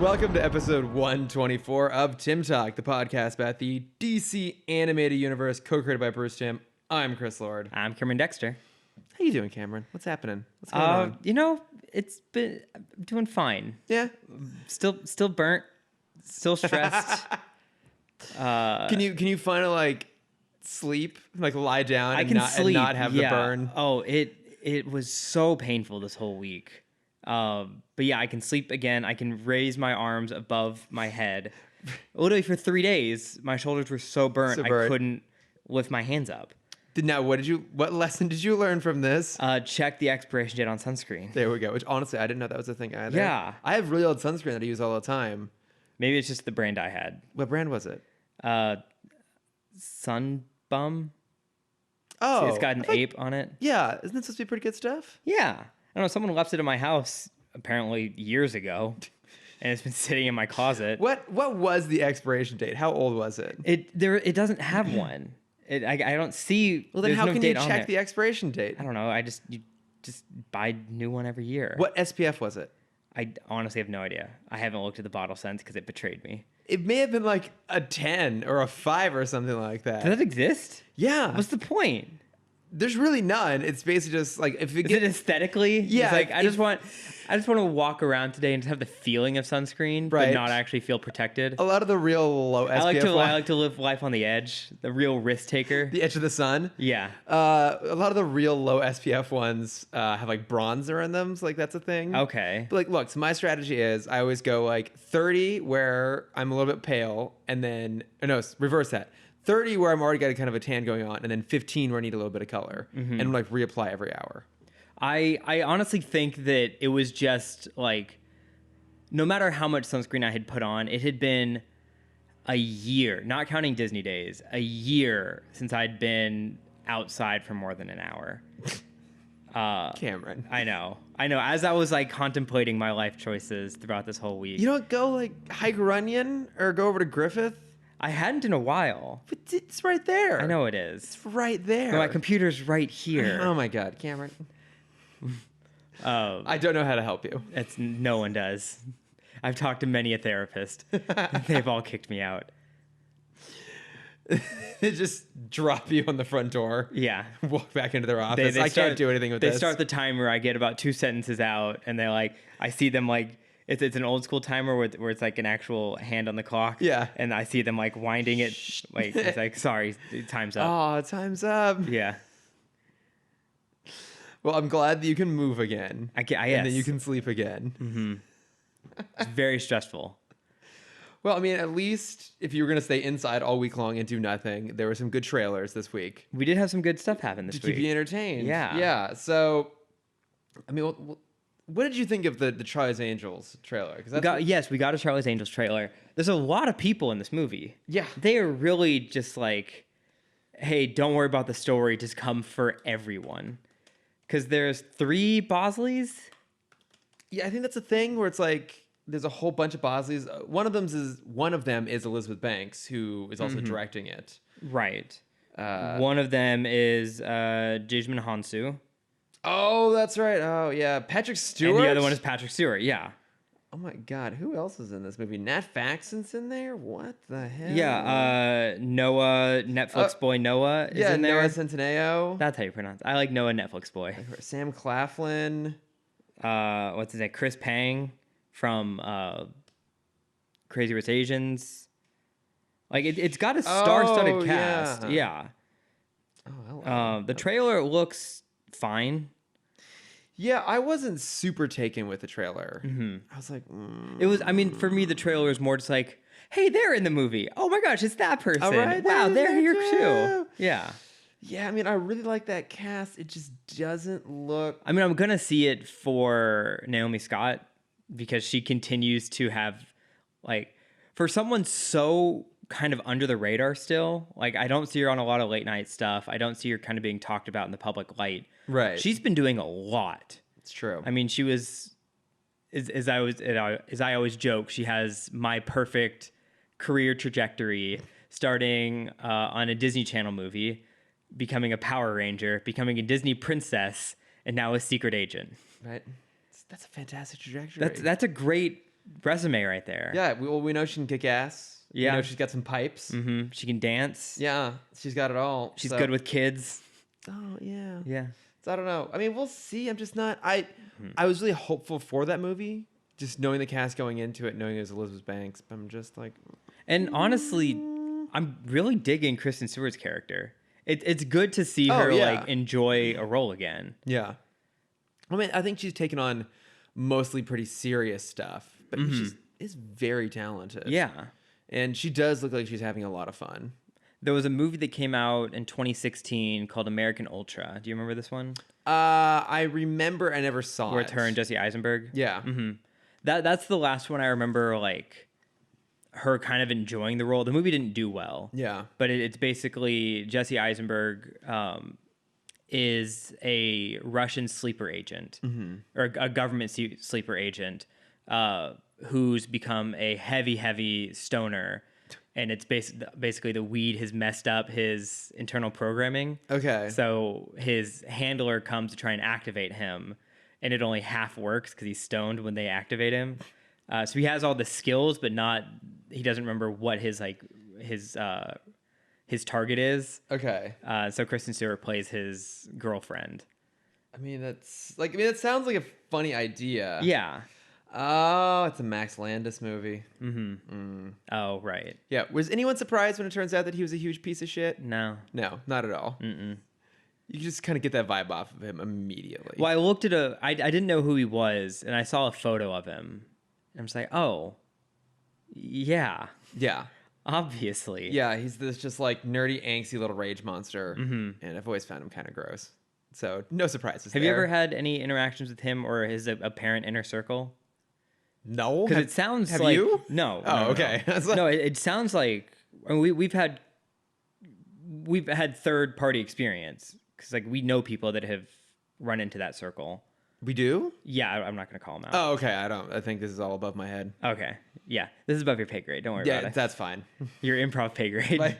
Welcome to episode 124 of Timm Talk, the podcast about the DC animated universe, co-created by Bruce Timm. I'm Chris Lord. I'm Cameron Dexter. How you doing, Cameron? What's happening? What's going on? I'm doing fine. Yeah. Still burnt. Still stressed. Can you finally like sleep, like lie down, and not have the burn? Oh, it was so painful this whole week. But yeah, I can sleep again. I can raise my arms above my head. Literally for 3 days, my shoulders were so burnt. I couldn't lift my hands up. Now, what lesson did you learn from this? Check the expiration date on sunscreen. There we go. Which honestly, I didn't know that was a thing either. Yeah. I have really old sunscreen that I use all the time. Maybe it's just the brand I had. What brand was it? Sun Bum. Oh. See, it's got an ape on it. Yeah. Isn't that supposed to be pretty good stuff? Yeah. I don't know. Someone left it in my house apparently years ago, and it's been sitting in my closet. What was the expiration date? How old was it? It doesn't have one. I don't see. Well, then how can you check the expiration date? I don't know. You just buy a new one every year. What SPF was it? I honestly have no idea. I haven't looked at the bottle since because it betrayed me. It may have been like a 10 or a 5 or something like that. Does that exist? Yeah. What's the point? There's really none. It's basically just like if it Is it aesthetically? Yeah. It's like I just want to walk around today and just have the feeling of sunscreen, right, but not actually feel protected. A lot of the real low SPF I like to live life on the edge, the real risk taker. The edge of the sun. Yeah. A lot of the real low SPF ones have like bronzer in them, so like that's a thing. Okay. But like, look, so my strategy is I always go like 30 where I'm a little bit pale, and then reverse that. 30 where I'm already got a kind of a tan going on, and then 15 where I need a little bit of color, and like reapply every hour. I honestly think that it was just like, no matter how much sunscreen I had put on, it had been a year, not counting Disney days, a year since I'd been outside for more than an hour. Cameron. I know. As I was like contemplating my life choices throughout this whole week. You don't go like hike Runyon or go over to Griffith? I hadn't in a while. But it's right there. I know it is. It's right there. But my computer's right here. Oh my God, Cameron. I don't know how to help you. No one does. I've talked to many a therapist. They've all kicked me out. They just drop you on the front door. Yeah. Walk back into their office. I can't do anything with this. They start the timer. I get about 2 sentences out, and they're like, I see them like, it's an old school timer where it's like an actual hand on the clock. Yeah. And I see them like winding it. Like, it's like, sorry, time's up. Oh, time's up. Yeah. Well, I'm glad that you can move again. Yes. And that you can sleep again. Mm-hmm. It's very stressful. Well, I mean, at least if you were going to stay inside all week long and do nothing, there were some good trailers this week. We did have some good stuff happen this week. To keep you entertained. Yeah. Yeah. So, I mean, what did you think of the Charlie's Angels trailer? We got a Charlie's Angels trailer. There's a lot of people in this movie. Yeah. They are really just like, hey, don't worry about the story. Just come for everyone. Because there's 3 Bosleys. Yeah, I think that's a thing where it's like there's a whole bunch of Bosleys. One of them is Elizabeth Banks, who is also directing it. Right. One of them is Jejman Hansu. Oh, that's right. Oh, yeah. Patrick Stewart? And the other one is Patrick Stewart, yeah. Oh, my God. Who else is in this movie? Nat Faxon's in there? What the hell? Yeah. Noah, Netflix boy Noah is in there. Noah Centineo. That's how you pronounce it. I like Noah, Netflix boy. Sam Claflin. What's his name? Chris Pang from Crazy Rich Asians. Like, it's got a star-studded cast. Yeah. Oh, the trailer looks fine. Yeah, I wasn't super taken with the trailer. Mm-hmm. I was like, It was, I mean, for me, the trailer is more just like, hey, they're in the movie. Oh my gosh, it's that person. Right, wow, they're here too. Yeah. Yeah, I mean, I really like that cast. It just doesn't look... I mean, I'm going to see it for Naomi Scott because she continues to have, like, for someone so kind of under the radar still, like, I don't see her on a lot of late night stuff. I don't see her kind of being talked about in the public light. Right. She's been doing a lot. It's true. I mean, she was, as I always joke, she has my perfect career trajectory, starting on a Disney Channel movie, becoming a Power Ranger, becoming a Disney princess, and now a secret agent. Right. That's a fantastic trajectory. That's a great resume right there. Yeah, we know she can kick ass. Yeah. We know she's got some pipes. She can dance. Yeah, she's got it all. She's so- good with kids. Oh, yeah. Yeah. So I don't know. I mean, we'll see. I'm just not... I was really hopeful for that movie. Just knowing the cast going into it, knowing it was Elizabeth Banks. But I'm just like... And honestly, I'm really digging Kristen Stewart's character. It's good to see her like enjoy a role again. Yeah. I mean, I think she's taken on mostly pretty serious stuff, but she is very talented. Yeah. And she does look like she's having a lot of fun. There was a movie that came out in 2016 called American Ultra. Do you remember this one? I remember I never saw Where it. it's her and Jesse Eisenberg. Yeah. That's the last one I remember, like, her kind of enjoying the role. The movie didn't do well. Yeah. But it's basically Jesse Eisenberg is a Russian sleeper agent or a government sleeper agent who's become a heavy stoner. And it's basically the weed has messed up his internal programming. Okay. So his handler comes to try and activate him, and it only half works because he's stoned when they activate him. So he has all the skills, but he doesn't remember what his target is. Okay. So Kristen Stewart plays his girlfriend. I mean, that sounds like a funny idea. Yeah. Oh, it's a Max Landis movie. Oh, right. Yeah. Was anyone surprised when it turns out that he was a huge piece of shit? No. No, not at all. You just kind of get that vibe off of him immediately. Well, I looked at I didn't know who he was, and I saw a photo of him. And I'm just like, oh, yeah. Yeah. Obviously. Yeah, he's this just like nerdy, angsty little rage monster. And I've always found him kind of gross. So no surprises. Have you ever had any interactions with him or his apparent inner circle? No. Because it sounds have like... you? No. Oh, no, okay. No, no it sounds like... I mean, we've had third-party experience. Because like we know people that have run into that circle. We do? Yeah, I'm not going to call them out. Oh, okay. I think this is all above my head. Okay. Yeah. This is above your pay grade. Don't worry about Yeah, it. that's fine. Your improv pay grade. My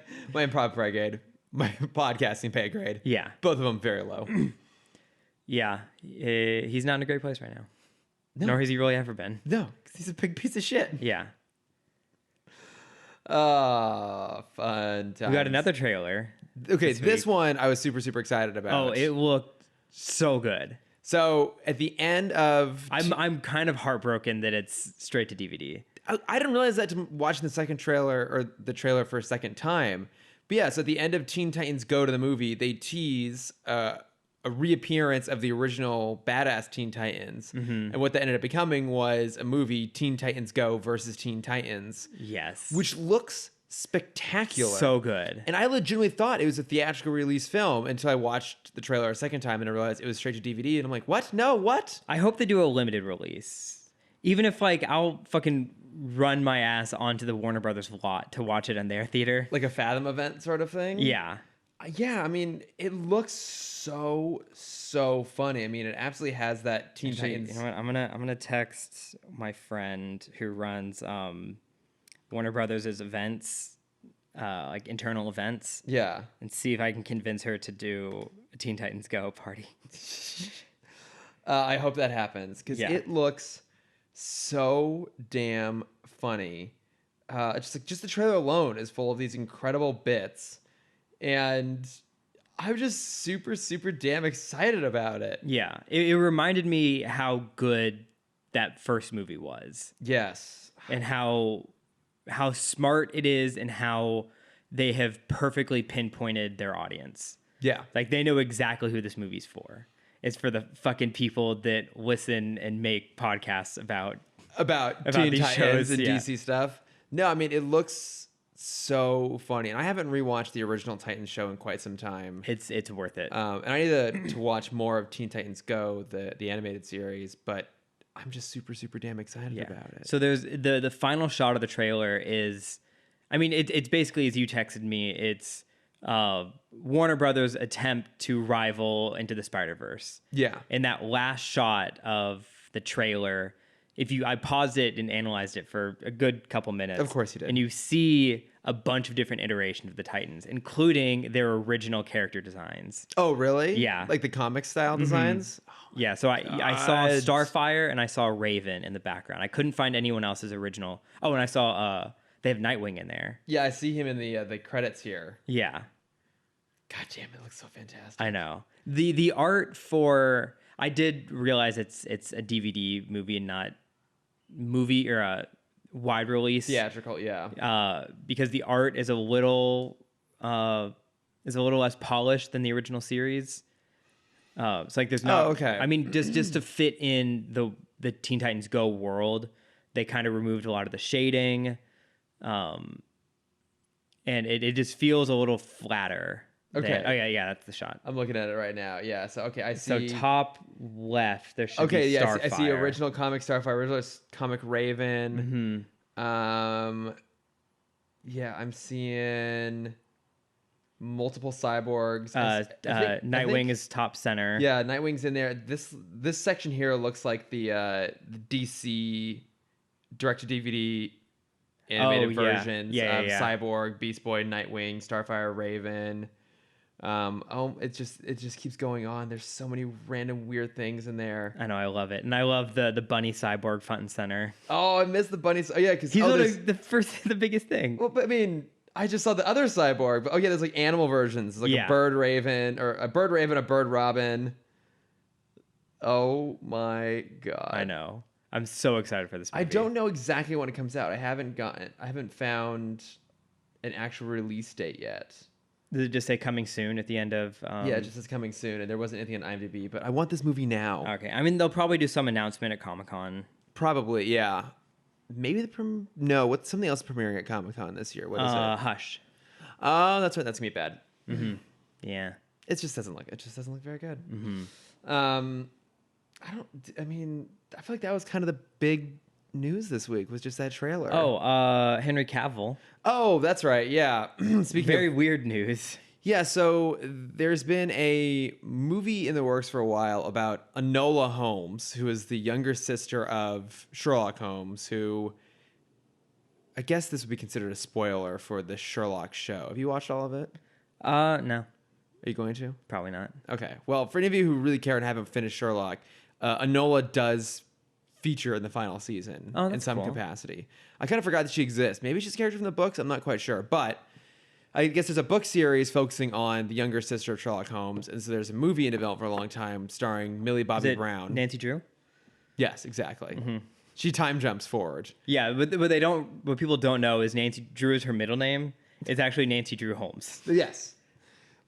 improv pay grade. My podcasting pay grade. Yeah. Both of them very low. Yeah. He's not in a great place right now. No. Nor has he really ever been. No, because he's a big piece of shit. Yeah. Oh, fun times. We got another trailer. Okay, this this week. one I was super, super excited about. Oh, it looked so good. So at the end of... I'm kind of heartbroken that it's straight to DVD. I didn't realize that watching the second trailer or the trailer for a second time. But yeah, so at the end of Teen Titans Go to the movie, they tease a reappearance of the original badass Teen Titans. And what that ended up becoming was a movie, Teen Titans Go versus Teen Titans. Yes. Which looks spectacular. So good. And I legitimately thought it was a theatrical release film until I watched the trailer a second time and I realized it was straight to DVD. And I'm like, what? No, what? I hope they do a limited release. Even if like I'll fucking run my ass onto the Warner Brothers lot to watch it in their theater. Like a Fathom event sort of thing? Yeah. Yeah, I mean, it looks so funny. I mean, it absolutely has that Teen Titans. You know what? I'm gonna text my friend who runs Warner Brothers' events, like internal events. Yeah. And see if I can convince her to do a Teen Titans Go party. I hope that happens because Yeah. it looks so damn funny. Just the trailer alone is full of these incredible bits, and I'm just super damn excited about it. Yeah, it reminded me how good that first movie was. Yes. And how smart it is and how they have perfectly pinpointed their audience. Yeah. Like they know exactly who this movie's for. It's for the fucking people that listen and make podcasts about Teen these Titans shows, and yeah. DC stuff. No, I mean, it looks so funny. And I haven't rewatched the original Titans show in quite some time. It's worth it. And I need to watch more of Teen Titans Go, the animated series, but I'm just super damn excited about it. So there's the final shot of the trailer is, I mean, it's basically, as you texted me, it's Warner Brothers' attempt to rival Into the Spider-Verse. Yeah. And that last shot of the trailer, I paused it and analyzed it for a good couple minutes. Of course you did. And you see a bunch of different iterations of the Titans, including their original character designs. Oh, really? Yeah. Like the comic style designs? Oh, Yeah, so I saw God. Starfire and I saw Raven in the background. I couldn't find anyone else's original. Oh, and I saw they have Nightwing in there. Yeah, I see him in the credits here. Yeah. God damn, it looks so fantastic. I know. The art for I did realize it's a DVD movie and not movie or a wide release. Theatrical, yeah. Because the art is a little less polished than the original series. It's like there's not. Oh, okay. I mean, just to fit in the Teen Titans Go world, they kind of removed a lot of the shading, and it just feels a little flatter. Okay. Oh yeah, that's the shot. I'm looking at it right now. Yeah. So okay, I So see. top left, there should Okay, be yeah, Starfire. I see original comic Starfire, original comic Raven. Yeah, I'm seeing multiple cyborgs. Nightwing is top center. Yeah, Nightwing's in there. This section here looks like the DC direct-to-DVD animated versions of Cyborg, Beast Boy, Nightwing, Starfire, Raven. It just keeps going on. There's so many random weird things in there. I know, I love it, and I love the bunny cyborg front and center. Oh, I missed the bunnies. Oh yeah, because he's the biggest thing. Well, but I mean, I just saw the other cyborg. But there's like animal versions. There's like a bird raven, a bird robin. Oh my god! I know. I'm so excited for this movie. I don't know exactly when it comes out. I haven't found an actual release date yet. Did it just say coming soon at the end of? Yeah, it just says coming soon, and there wasn't anything on IMDb. But I want this movie now. Okay, I mean they'll probably do some announcement at Comic-Con. Probably, yeah. Maybe what's something else premiering at Comic-Con this year? What is it? Hush. Oh, that's right. That's gonna be bad. Mm-hmm. Yeah. It just doesn't look very good. Mm-hmm. I feel like that was kind of the big news this week was just that trailer. Oh, Henry Cavill. Oh, that's right. Yeah. Very weird news. Yeah, so there's been a movie in the works for a while about Enola Holmes, who is the younger sister of Sherlock Holmes, who I guess this would be considered a spoiler for the Sherlock show. Have you watched all of it? No. Are you going to? Probably not. Okay. Well, for any of you who really care and haven't finished Sherlock, Enola does feature in the final season in some capacity. I kind of forgot that she exists. Maybe she's a character from the books. I'm not quite sure. But I guess there's a book series focusing on the younger sister of Sherlock Holmes. And so there's a movie in development for a long time starring Millie Bobby Brown. Nancy Drew? Yes, exactly. Mm-hmm. She time jumps forward. Yeah, but what people don't know is Nancy Drew is her middle name. It's actually Nancy Drew Holmes. Yes.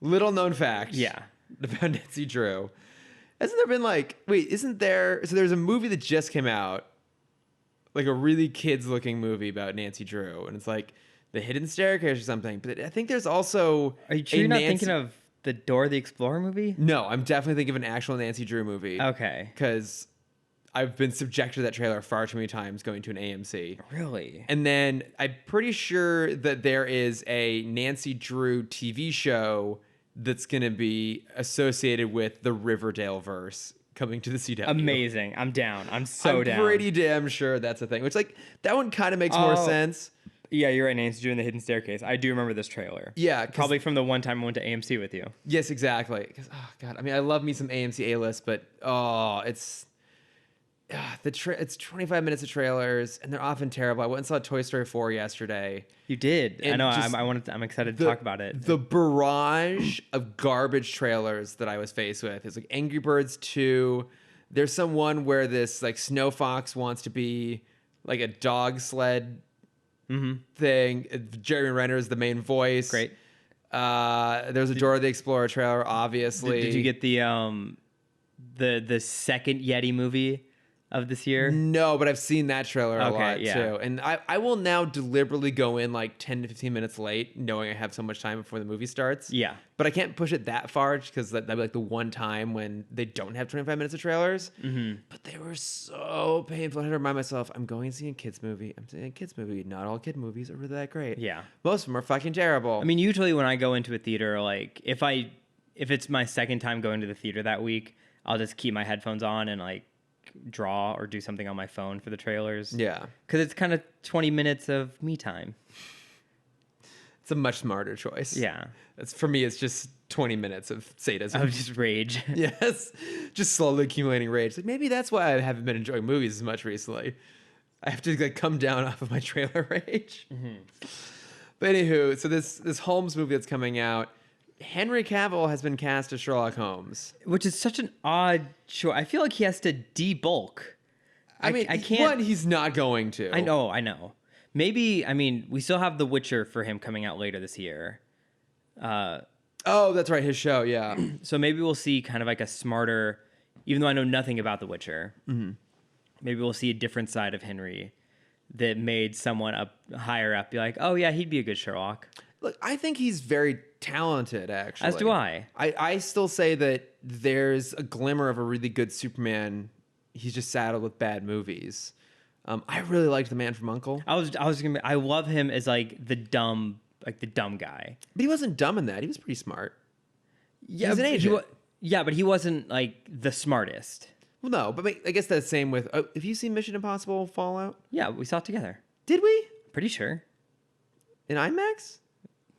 Little known fact. Yeah. About Nancy Drew. Hasn't there been so there's a movie that just came out, like a really kids-looking movie about Nancy Drew, and it's like The Hidden Staircase or something. But I think there's also Are you sure you're not thinking of the Dora the Explorer movie? No, I'm definitely thinking of an actual Nancy Drew movie. Okay. Because I've been subjected to that trailer far too many times going to an AMC. Really? And then I'm pretty sure that there is a Nancy Drew TV show that's going to be associated with the Riverdale verse coming to the CW. Amazing. I'm down. I'm down. I'm pretty damn sure that's a thing. Which, that one kind of makes more sense. Yeah, you're right. Nancy Drew and the Hidden Staircase. I do remember this trailer. Yeah. Probably from the one time I went to AMC with you. Yes, exactly. Because, oh, God. I mean, I love me some AMC A-list, but, it's... it's 25 minutes of trailers, and they're often terrible. I went and saw Toy Story 4 yesterday. You did. And I know. I'm excited to talk about it. The barrage of garbage trailers that I was faced with is like Angry Birds 2. There's some one where this Snow Fox wants to be like a dog sled thing. Jeremy Renner is the main voice. Great. There's a Dora the Explorer trailer, obviously. Did you get the second Yeti movie of this year? No, but I've seen that trailer a lot yeah. too. And I will now deliberately go in 10 to 15 minutes late, knowing I have so much time before the movie starts. Yeah. But I can't push it that far because that'd be the one time when they don't have 25 minutes of trailers. Mm-hmm. But they were so painful. I had to remind myself, I'm going to see a kid's movie. I'm seeing a kid's movie. Not all kid movies are really that great. Yeah. Most of them are fucking terrible. I mean, usually when I go into a theater, if it's my second time going to the theater that week, I'll just keep my headphones on and draw or do something on my phone for the trailers. Yeah. Because it's kind of 20 minutes of me time. It's a much smarter choice. Yeah. That's for me. It's just 20 minutes of sadism. Of just rage. Yes, just slowly accumulating rage. Like maybe that's why I haven't been enjoying movies as much recently. I have to like come down off of my trailer rage. But anywho, so this Holmes movie that's coming out, Henry Cavill has been cast as Sherlock Holmes. Which is such an odd choice. I feel like he has to debulk. I mean, I can't. One, he's not going to. I know. Maybe, I mean, we still have The Witcher for him coming out later this year. Oh, that's right, his show, yeah. So maybe we'll see kind of like a smarter, even though I know nothing about The Witcher, maybe we'll see a different side of Henry that made someone up higher up be like, oh yeah, he'd be a good Sherlock. Look, I think he's very talented, actually. As do I. I still say that there's a glimmer of a really good Superman. He's just saddled with bad movies. I really liked The Man from U.N.C.L.E. I love him as like the dumb guy. But he wasn't dumb in that. He was pretty smart. Yeah, he was an agent. But he wasn't like the smartest. Well, no, but I guess that's the same with... have you seen Mission Impossible Fallout? Yeah, we saw it together. Did we? Pretty sure. In IMAX?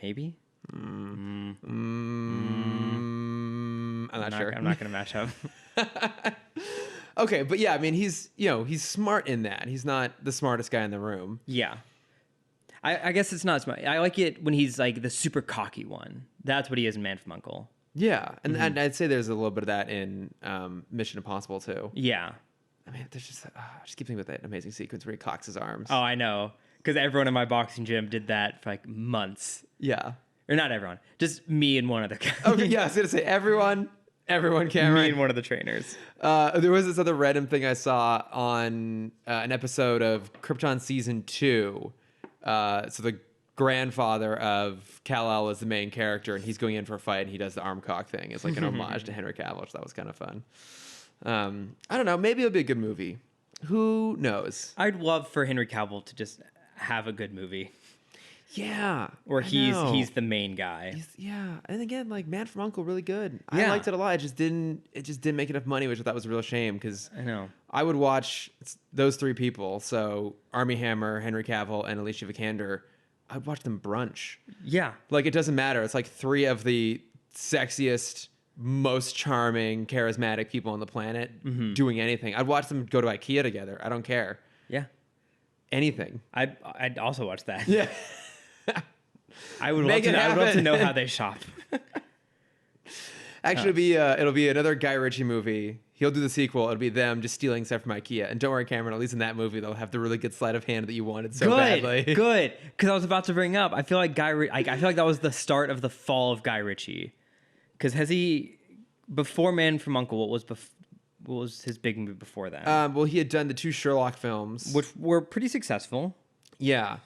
Maybe. I'm not sure. I'm not going to match up. Okay, but yeah, I mean, he's smart in that. He's not the smartest guy in the room. Yeah. I guess it's not smart. I like it when he's like the super cocky one. That's what he is in Man from U.N.C.L.E. Yeah, and I'd say there's a little bit of that in Mission Impossible too. Yeah. I mean, there's just I just keep thinking about that amazing sequence where he cocks his arms. Oh, I know. Because everyone in my boxing gym did that for like months. Yeah. Or not everyone. Just me and one other guy. Okay, yeah, I was going to say everyone, Cameron. Me and one of the trainers. There was this other random thing I saw on an episode of Krypton Season 2. So the grandfather of Kal-El is the main character, and he's going in for a fight, and he does the arm cock thing. It's like an homage to Henry Cavill, which that was kind of fun. I don't know. Maybe it'll be a good movie. Who knows? I'd love for Henry Cavill to just have a good movie. Yeah. Where he's the main guy. Yeah. And again, like Man from U.N.C.L.E. really good. Yeah. I liked it a lot. It just didn't make enough money, which I thought was a real shame because I know. I would watch those three people. So Armie Hammer, Henry Cavill, and Alicia Vikander. I'd watch them brunch. Yeah. Like it doesn't matter. It's like three of the sexiest, most charming, charismatic people on the planet doing anything. I'd watch them go to IKEA together. I don't care. Yeah. Anything. I'd also watch that. Yeah. I would love to know how they shop. Actually, it'll be another Guy Ritchie movie. He'll do the sequel. It'll be them just stealing stuff from IKEA. And don't worry, Cameron, at least in that movie, they'll have the really good sleight of hand that you wanted so badly. Good. Because I was about to bring up, I feel like I feel like that was the start of the fall of Guy Ritchie. Because before Man from U.N.C.L.E., what was his big movie before that? Well, he had done the 2 Sherlock films. Which were pretty successful. Yeah.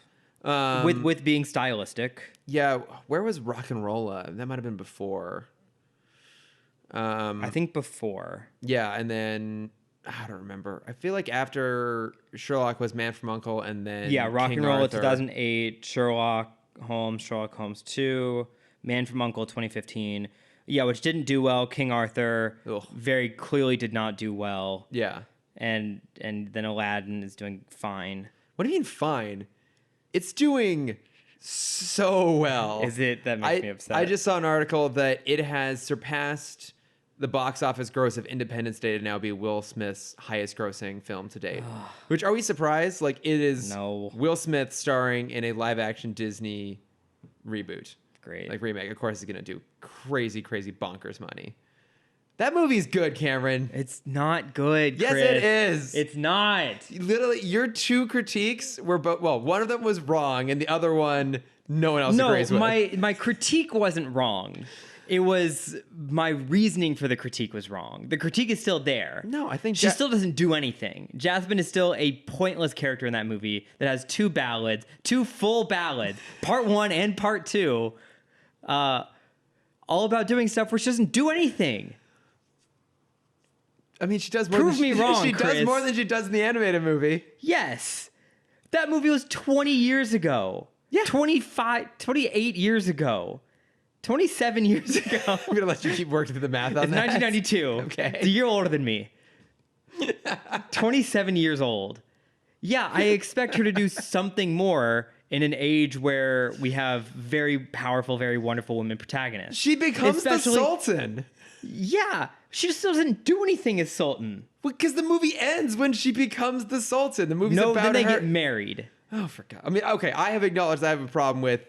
With being stylistic. Yeah. Where was Rock and Rolla? That might have been before. I think before. Yeah, and then I don't remember. I feel like after Sherlock was Man from U.N.C.L.E. and then Rock King and Roll Arthur. 2008, Sherlock Holmes 2, Man from U.N.C.L.E. 2015. Yeah, which didn't do well. King Arthur very clearly did not do well. Yeah. And then Aladdin is doing fine. What do you mean fine? It's doing so well. Is it? That makes me upset. I just saw an article that it has surpassed the box office gross of Independence Day to now be Will Smith's highest grossing film to date. Which, are we surprised? Like, it is Will Smith starring in a live action Disney reboot. Great. Like, remake. Of course, it's going to do crazy, crazy bonkers money. That movie's good, Cameron. It's not good, Chris. Yes, it is. It's not. Literally, your 2 critiques were one of them was wrong, and the other one, no one else agrees with. No, my critique wasn't wrong. It was my reasoning for the critique was wrong. The critique is still there. No, I think she still doesn't do anything. Jasmine is still a pointless character in that movie that has 2 ballads, 2 full ballads, part 1 and part 2, all about doing stuff where she doesn't do anything. I mean, she does more. Prove me wrong, She Chris. does more than she does in the animated movie. Yes. That movie was 20 years ago. Yeah. 28 years ago. 27 years ago. I'm going to let you keep working through the math on It's that. 1992. Okay. It's a year older than me. 27 years old. Yeah, I expect her to do something more in an age where we have very powerful, very wonderful women protagonists. She becomes the Sultan. Yeah, she just doesn't do anything as Sultan. Because the movie ends when she becomes the Sultan. The movie's about then they her. get married. Oh, for God. I mean, okay, I have acknowledged I have a problem with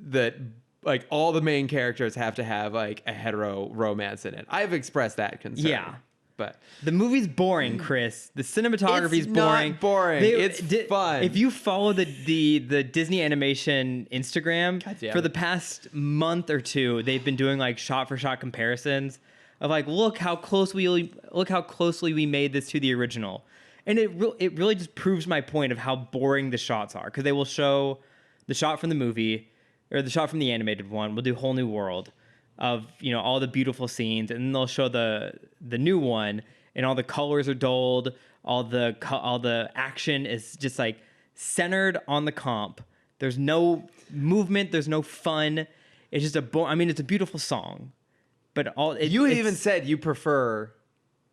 that. Like, all the main characters have to have, like, a hetero romance in it. I've expressed that concern. Yeah. But the movie's boring, Chris. The cinematography's boring. Not boring. It's fun. If you follow the Disney Animation Instagram for the past month or two, they've been doing like shot for shot comparisons of like, look how closely we made this to the original, and it really just proves my point of how boring the shots are, because they will show the shot from the movie or the shot from the animated one. We'll do Whole New World of, you know, all the beautiful scenes, and then they'll show the new one, and all the colors are dulled, all the action is just like centered on the comp. There's no movement, there's no fun. It's just it's a beautiful song, but you even said you prefer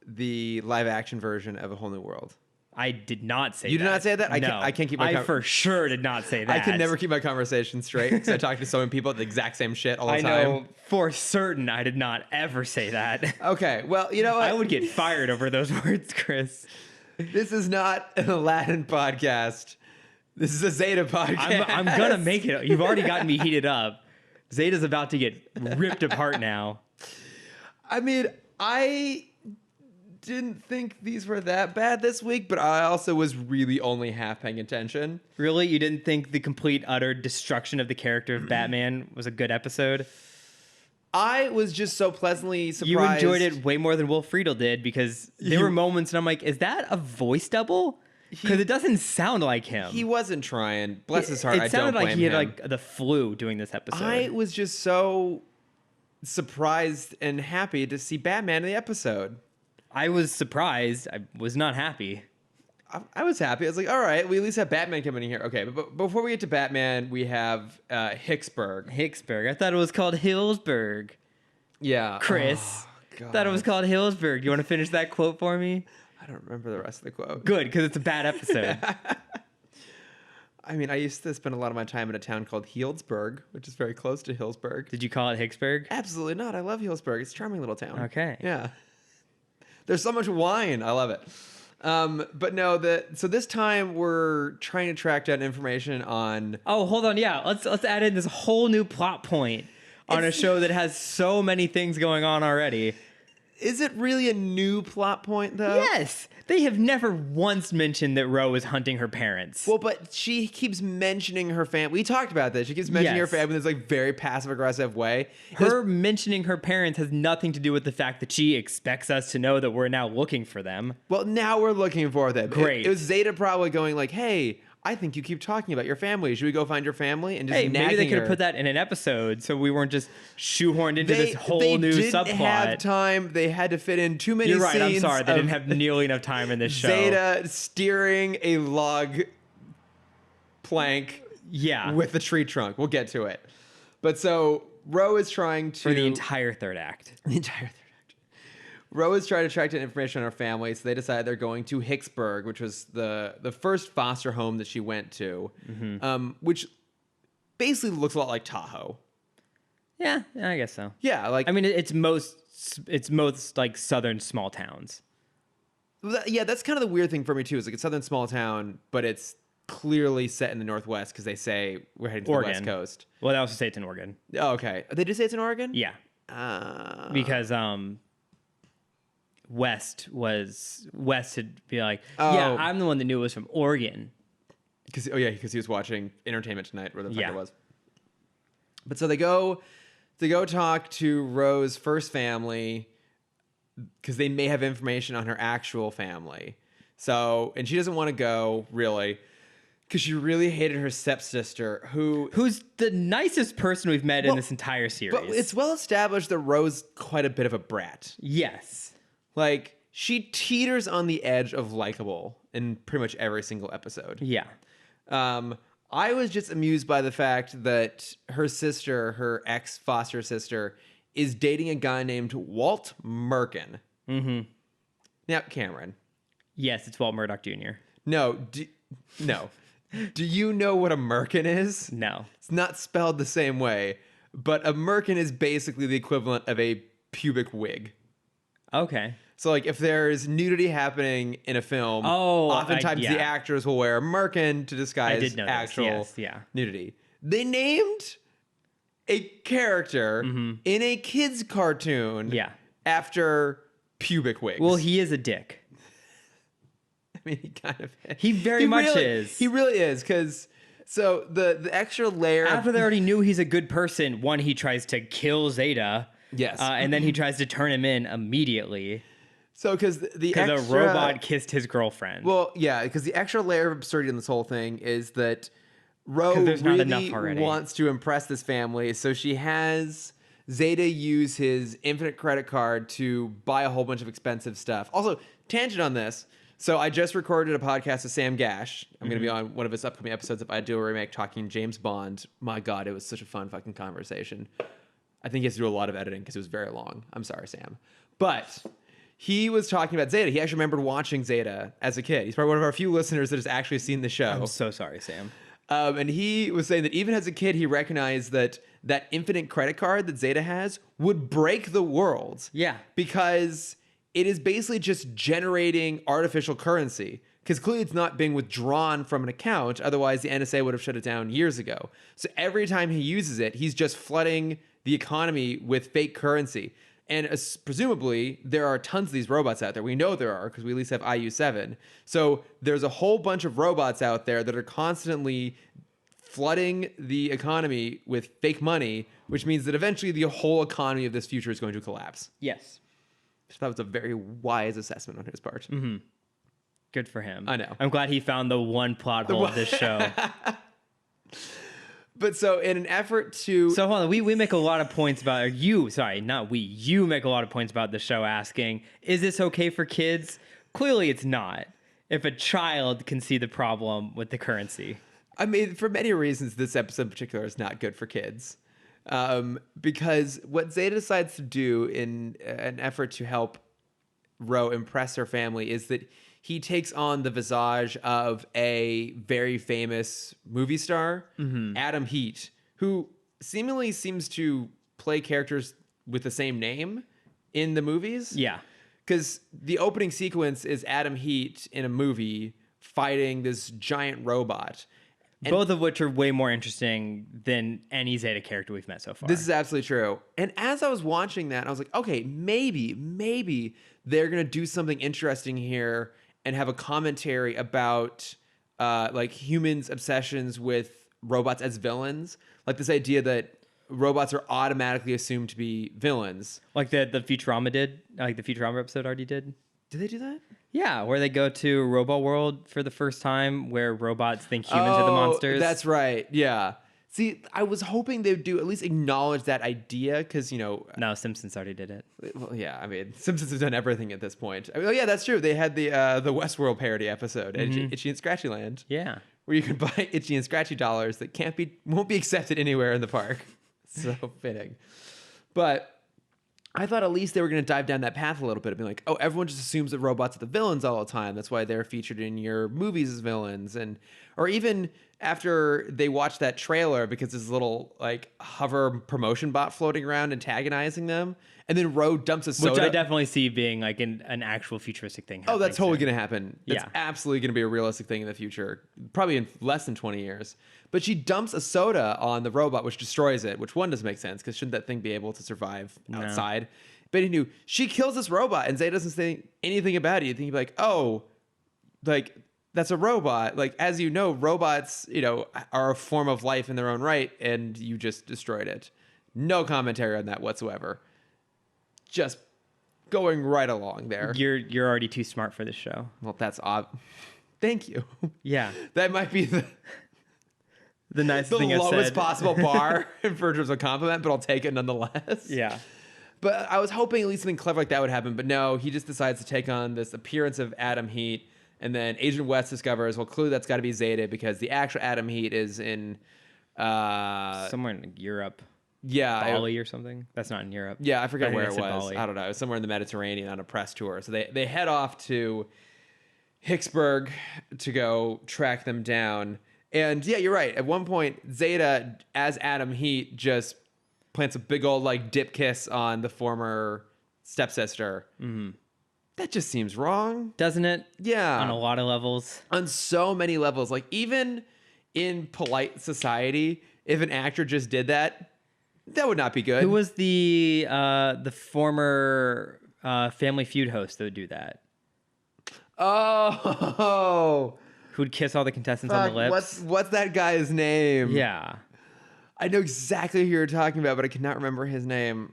the live action version of A Whole New World. I did not say that. You did not say that? No, I can't keep my I for sure did not say that. I can never keep my conversation straight because I talk to so many people at the exact same shit all the time. I know for certain I did not ever say that. Okay, well, you know what? I would get fired over those words, Chris. This is not an Aladdin podcast. This is a Zeta podcast. I'm going to make it. You've already gotten me heated up. Zeta's about to get ripped apart now. I mean, I didn't think these were that bad this week, but I also was really only half paying attention. Really? You didn't think the complete, utter destruction of the character of Batman was a good episode? I was just so pleasantly surprised. You enjoyed it way more than Will Friedle did, because there were moments and I'm like, is that a voice double? Because it doesn't sound like him. He wasn't trying. Bless his heart. It sounded like he had him. like the flu doing this episode. I was just so surprised and happy to see Batman in the episode. I was surprised. I was not happy. I was happy. I was like, all right, we at least have Batman coming in here. Okay, but before we get to Batman, we have Hicksburg. Hicksburg. I thought it was called Hillsburg. Yeah. Chris. Thought it was called Hillsburg. Do you want to finish that quote for me? I don't remember the rest of the quote. Good, because it's a bad episode. I mean, I used to spend a lot of my time in a town called Healdsburg, which is very close to Hillsburg. Did you call it Hicksburg? Absolutely not. I love Healdsburg. It's a charming little town. Okay. Yeah. There's so much wine. I love it. But no, so this time we're trying to track down information on. Oh, hold on. Yeah, let's add in this whole new plot point on a show that has so many things going on already. Is it really a new plot point, though? Yes. They have never once mentioned that Ro is hunting her parents. Well, but she keeps mentioning her family. We talked about this. She keeps mentioning her family in this like very passive-aggressive way. Her mentioning her parents has nothing to do with the fact that she expects us to know that we're now looking for them. Well, now we're looking for them. Great. It was Zeta probably going like, hey, I think you keep talking about your family. Should we go find your family? And just maybe they could have her. put that in an episode so we weren't just shoehorned into this whole new subplot. They didn't have time. They had to fit in too many scenes. You're right. I'm sorry. They didn't have nearly enough time in this show. Zeta steering a log plank with the tree trunk. We'll get to it. But so Ro is trying to... For the entire third act. The entire third act. Ro is trying to track down information on her family, so they decide they're going to Hicksburg, which was the first foster home that she went to, which basically looks a lot like Tahoe. Yeah, I guess so. Yeah, like I mean, it's most like southern small towns. Yeah, that's kind of the weird thing for me too. Is like a southern small town, but it's clearly set in the Northwest because they say we're heading to the West Coast. Well, they also say it's in Oregon. Oh, okay. They did say it's in Oregon? Yeah. Because West would be like, yeah, I'm the one that knew it was from Oregon. Because he was watching Entertainment Tonight, where the fuck it was. But so they go talk to Ro's first family because they may have information on her actual family. So, and she doesn't want to go really because she really hated her stepsister, who's the nicest person we've met in this entire series. But it's well established that Ro's quite a bit of a brat. Yes. Like, she teeters on the edge of likable in pretty much every single episode. Yeah. I was just amused by the fact that her sister, her ex-foster sister, is dating a guy named Walt Merkin. Mm-hmm. Now, Cameron. Yes, it's Walt Murdoch Jr. No. No. Do you know what a merkin is? No. It's not spelled the same way, but a merkin is basically the equivalent of a pubic wig. Okay. So, like, if there's nudity happening in a film, oftentimes the actors will wear a merkin to disguise actual nudity. They named a character in a kid's cartoon after pubic wigs. Well, he is a dick. I mean, he kind of is. He very much is. He really is, because so the extra layer... After they already knew he's a good person, one, he tries to kill Zeta. Yes. And then he tries to turn him in immediately. So, because a robot kissed his girlfriend. Well, yeah, because the extra layer of absurdity in this whole thing is that Ro really wants to impress this family, so she has Zeta use his infinite credit card to buy a whole bunch of expensive stuff. Also, tangent on this. So I just recorded a podcast with Sam Gash. I'm going to be on one of his upcoming episodes of I Do a Remake talking James Bond. My God, it was such a fun fucking conversation. I think he has to do a lot of editing because it was very long. I'm sorry, Sam. But he was talking about Zeta. He actually remembered watching Zeta as a kid. He's probably one of our few listeners that has actually seen the show. I'm so sorry, Sam. And he was saying that even as a kid, he recognized that that infinite credit card that Zeta has would break the world. Yeah. Because it is basically just generating artificial currency. Because clearly it's not being withdrawn from an account. Otherwise, the NSA would have shut it down years ago. So every time he uses it, he's just flooding the economy with fake currency. And presumably, there are tons of these robots out there. We know there are because we at least have IU-7. So there's a whole bunch of robots out there that are constantly flooding the economy with fake money, which means that eventually the whole economy of this future is going to collapse. Yes. So that was a very wise assessment on his part. Mm-hmm. Good for him. I know. I'm glad he found the one plot hole of this show. But so in an effort to... So hold on, we make a lot of points about... you make a lot of points about the show asking, is this okay for kids? Clearly it's not. If a child can see the problem with the currency. I mean, for many reasons, this episode in particular is not good for kids. Because what Zeta decides to do in an effort to help Ro impress her family is that he takes on the visage of a very famous movie star, Adam Heat, who seemingly seems to play characters with the same name in the movies. Yeah. Because the opening sequence is Adam Heat in a movie fighting this giant robot. And both of which are way more interesting than any Zeta character we've met so far. This is absolutely true. And as I was watching that, I was like, okay, maybe they're going to do something interesting here and have a commentary about like humans' obsessions with robots as villains. Like this idea that robots are automatically assumed to be villains. Like the Futurama did? Like the Futurama episode already did? Did they do that? Yeah, where they go to Robo World for the first time, where robots think humans are the monsters. That's right. Yeah. See, I was hoping they'd do at least acknowledge that idea because, you know... No, Simpsons already did it. Well, yeah, I mean, Simpsons have done everything at this point. I mean, oh, yeah, that's true. They had the Westworld parody episode, Itchy and Scratchy Land. Yeah. Where you can buy Itchy and Scratchy dollars that won't be accepted anywhere in the park. So fitting. But... I thought at least they were going to dive down that path a little bit and be like, oh, everyone just assumes that robots are the villains all the time. That's why they're featured in your movies as villains. Or even after they watch that trailer because there's a little like hover promotion bot floating around antagonizing them. And then Ro dumps a soda. Which I definitely see being like an actual futuristic thing. Oh, that's totally going to happen. That's yeah. absolutely going to be a realistic thing in the future. Probably in less than 20 years. But she dumps a soda on the robot, which destroys it, which one doesn't make sense because shouldn't that thing be able to survive outside? But anyway, she kills this robot and Zeta doesn't say anything about it. You think you'd be like, oh, like that's a robot. Like, as you know, robots, you know, are a form of life in their own right, and you just destroyed it. No commentary on that whatsoever. Just going right along there. You're already too smart for this show. Well, that's odd. Thank you. Yeah. That might be the nicest thing I've said. The lowest possible bar in terms of a compliment, but I'll take it nonetheless. Yeah. But I was hoping at least something clever like that would happen. But no, he just decides to take on this appearance of Adam Heat. And then Agent West discovers, well, clearly that's got to be Zeta because the actual Adam Heat is in... somewhere in Europe. Yeah. Bali or something. That's not in Europe. Yeah, I forget where it was. Bali. I don't know. It was somewhere in the Mediterranean on a press tour. So they head off to Hicksburg to go track them down. And yeah, you're right. At one point, Zeta, as Adam Heat, just plants a big old like dip kiss on the former stepsister. That just seems wrong. Doesn't it? Yeah. On a lot of levels. On so many levels. Like even in polite society, if an actor just did that, that would not be good. Who was the former Family Feud host that would do that? Oh. Who'd kiss all the contestants on the lips? What's that guy's name? Yeah. I know exactly who you're talking about, but I cannot remember his name.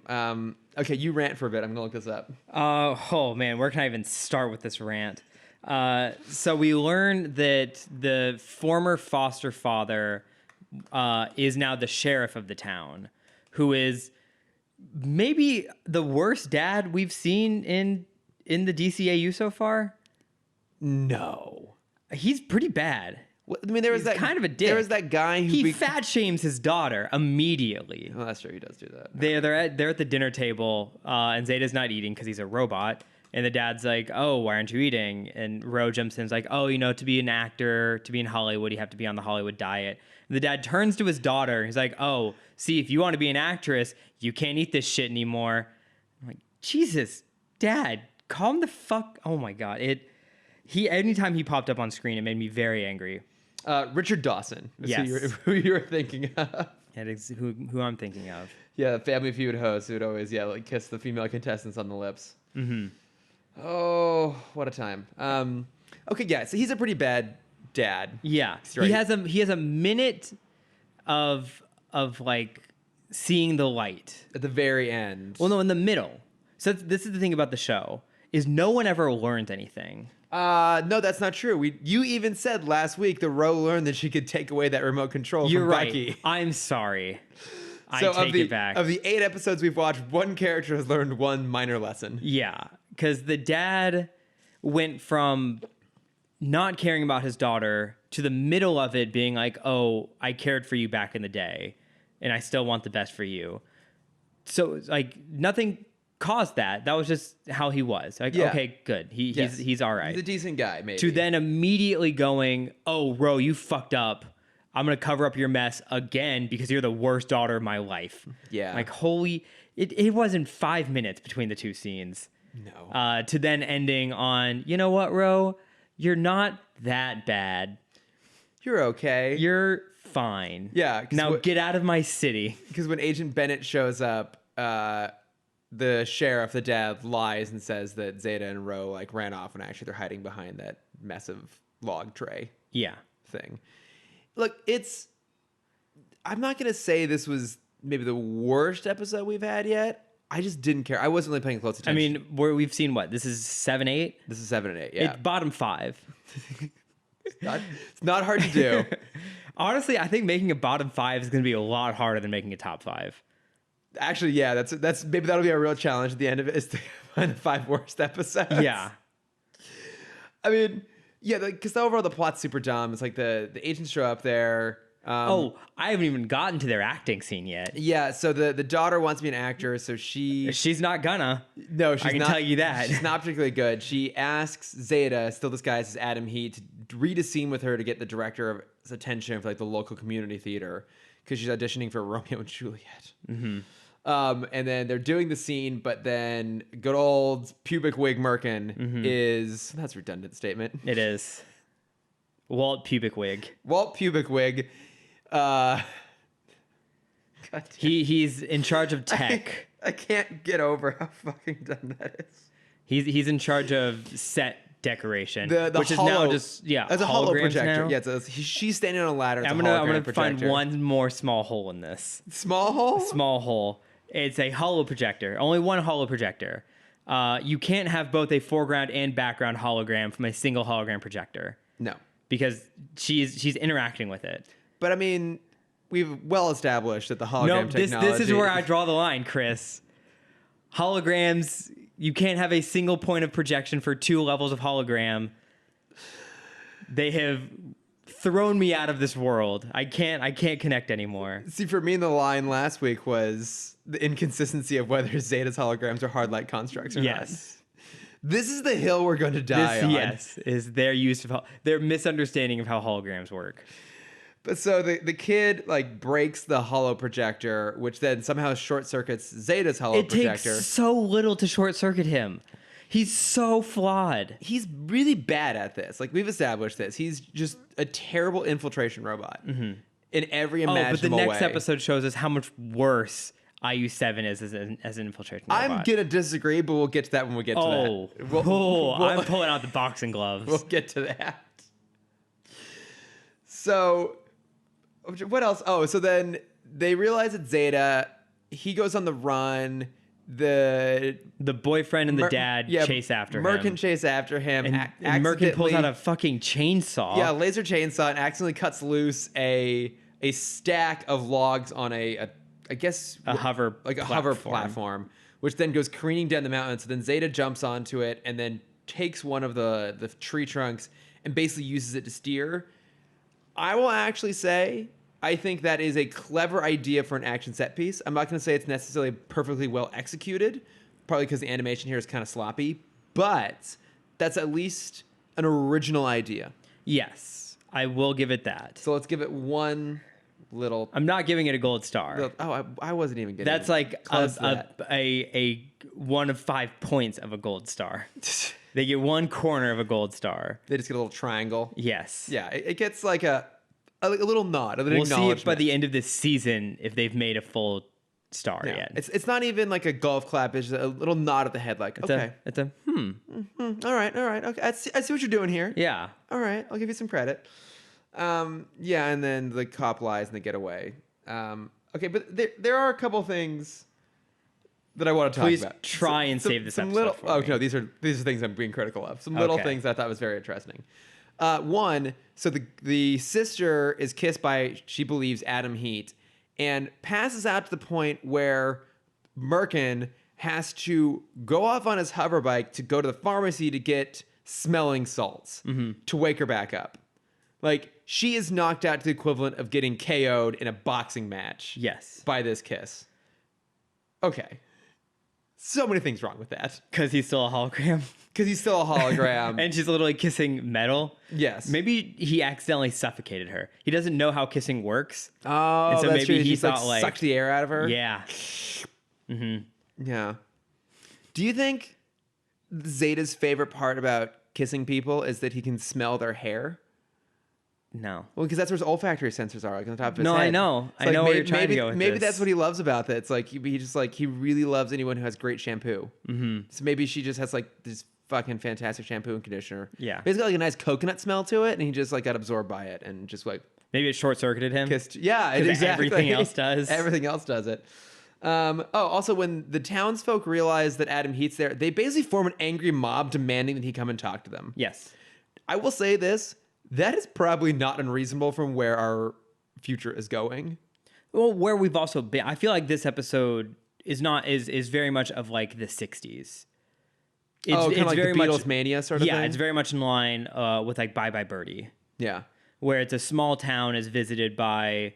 Okay, you rant for a bit. I'm gonna look this up. Oh man, where can I even start with this rant? So we learned that the former foster father is now the sheriff of the town, who is maybe the worst dad we've seen in the DCAU so far. No. He's pretty bad. Well, I mean, there was He's that kind of a dick. There was that guy who He fat shames his daughter immediately. Oh, that's true. He does do that. They're at the dinner table, and Zeta's not eating because he's a robot. And the dad's like, "Oh, why aren't you eating?" And Ro jumps in, and is like, "Oh, to be an actor, to be in Hollywood, you have to be on the Hollywood diet." And the dad turns to his daughter. He's like, "Oh, see, if you want to be an actress, you can't eat this shit anymore." I'm like, Jesus, Dad, calm the fuck. Oh my God, anytime he popped up on screen, it made me very angry. Richard Dawson. Is Yes. who you were thinking of. That is who I'm thinking of. Yeah, the Family Feud host who would always like kiss the female contestants on the lips. Mm-hmm. Oh, what a time. Okay, yeah, so he's a pretty bad dad. Yeah, Straight. he has a minute of like seeing the light. At the very end. Well, no, in the middle. So this is the thing about the show is no one ever learned anything. No, that's not true. You even said last week that Ro learned that she could take away that remote control You're from right. Becky. I'm sorry. So I take it back. Of the 8 episodes we've watched, one character has learned one minor lesson. Yeah, because the dad went from not caring about his daughter to the middle of it being like, "Oh, I cared for you back in the day, and I still want the best for you." So like nothing caused that. That was just how he was. Like, Yeah. okay, good. He's all right. He's a decent guy, maybe. To then immediately going, "Oh, Ro, you fucked up. I'm going to cover up your mess again because you're the worst daughter of my life." Yeah. Like, it wasn't 5 minutes between the two scenes. No. To then ending on, you know what, Ro? You're not that bad. You're okay. You're fine. Yeah, 'cause Now get out of my city. Because when Agent Bennett shows up, the sheriff, the dad, lies and says that Zeta and Ro like ran off when actually they're hiding behind that massive log tray Yeah. thing. Look, I'm not gonna say this was maybe the worst episode we've had yet. I just didn't care. I wasn't really paying close I attention. mean, we've seen what? This is 7, 8? This is 7 and 8. Yeah, It's bottom 5. it's not hard to do. Honestly, I think making a bottom 5 is going to be a lot harder than making a top 5. Actually, yeah, that's maybe that'll be a real challenge at the end of it is to find the 5 worst episodes. Yeah. I mean, yeah, because overall the plot's super dumb. It's like the agents show up there. I haven't even gotten to their acting scene yet. Yeah, so the daughter wants to be an actor, so She's not gonna. no, she's I can not, tell you that. she's not particularly good. She asks Zeta, still disguised as Adam Heat, to read a scene with her to get the director's attention for like the local community theater because she's auditioning for Romeo and Juliet. Mm-hmm. And then they're doing the scene, but then good old pubic wig Merkin is that's a redundant statement. It is. Walt Pubic Wig. Walt Pubic Wig. God damn. He's in charge of tech. I can't get over how fucking dumb that is. He's in charge of set decoration, The which hollow, is now just as a hollow holograms projector. now. Yeah, she's standing on a ladder. It's I'm a gonna hologram find projector. one more small hole in this. Small hole. Small hole. It's a hollow projector. Only one hollow projector. You can't have both a foreground and background hologram from a single hologram projector No, because she's interacting with it. but I mean, we've well established that the hologram technology. This is where I draw the line, Chris. Holograms, you can't have a single point of projection for 2 levels of hologram. They have thrown me out of this world. I can't connect anymore. See, for me, the line last week was the inconsistency of whether Zeta's holograms are hard light constructs or Yes. not. This is the hill we're going to die on. Yes, is their use of their misunderstanding of how holograms work. But so the kid like breaks the hollow projector, which then somehow short circuits Zeta's hollow projector. It takes so little to short circuit him. He's so flawed. He's really bad at this. Like we've established this. He's just a terrible infiltration robot in every imaginable but the next way. episode shows us how much worse IU-7 is as an infiltration robot. I'm gonna disagree, but we'll get to that when we get to that. I'm pulling out the boxing gloves. We'll get to that. So, what else? Oh, so then they realize it's Zeta. He goes on the run. The boyfriend and the dad chase after him. Merkin chase after him. And Merkin pulls out a fucking chainsaw. Yeah, laser chainsaw, and accidentally cuts loose a stack of logs on a hover platform, which then goes careening down the mountain. So then Zeta jumps onto it and then takes one of the tree trunks and basically uses it to steer. I will actually say I think that is a clever idea for an action set piece. I'm not going to say it's necessarily perfectly well executed, probably because the animation here is kind of sloppy, but that's at least an original idea. Yes, I will give it that. So let's give it one little... I'm not giving it a gold star. I wasn't even getting That's like a 1 of 5 points of a gold star. They get 1 corner of a gold star. They just get a little triangle. Yes. Yeah, it gets like a little nod. We'll see if by the end of this season if they've made a full star yet. It's not even like a golf clap. It's just a little nod at the head, like okay. All right. Okay, I see what you're doing here. Yeah. All right, I'll give you some credit. Yeah, and then the cop lies and they get away. Okay, but there are a couple things that I want to talk about. Please try and save this episode for me. No, these are things I'm being critical of. Some little things I thought was very interesting. One, so the sister is kissed by, she believes, Adam Heat, and passes out to the point where Merkin has to go off on his hover bike to go to the pharmacy to get smelling salts to wake her back up. Like, she is knocked out to the equivalent of getting KO'd in a boxing match. Yes. By this kiss. Okay. So many things wrong with that. Because he's still a hologram. Because he's still a hologram. And she's literally kissing metal. Yes. Maybe he accidentally suffocated her. He doesn't know how kissing works. Oh, and so that's maybe true. he He's thought like sucked the air out of her. Yeah. Yeah. Do you think Zeta's favorite part about kissing people is that he can smell their hair? No. Well, because that's where his olfactory sensors are, like on the top of his head. No, I know. I know where you're trying to go with maybe this. that's what he loves about that. It's like he really loves anyone who has great shampoo. So maybe she just has like this fucking fantastic shampoo and conditioner. Yeah. He's got like a nice coconut smell to it, and he just like got absorbed by it and just like maybe it short-circuited him. kissed. Yeah, exactly. Everything else does. Everything else does it. Also, when the townsfolk realize that Adam Heat's there, they basically form an angry mob demanding that he come and talk to them. Yes. I will say this. That is probably not unreasonable from where our future is going. Well, where we've also been, I feel like this episode is very much of like the 60s. It's kind of like very the Beatles mania sort of thing? Yeah, it's very much in line with like Bye Bye Birdie. Yeah. Where it's a small town is visited by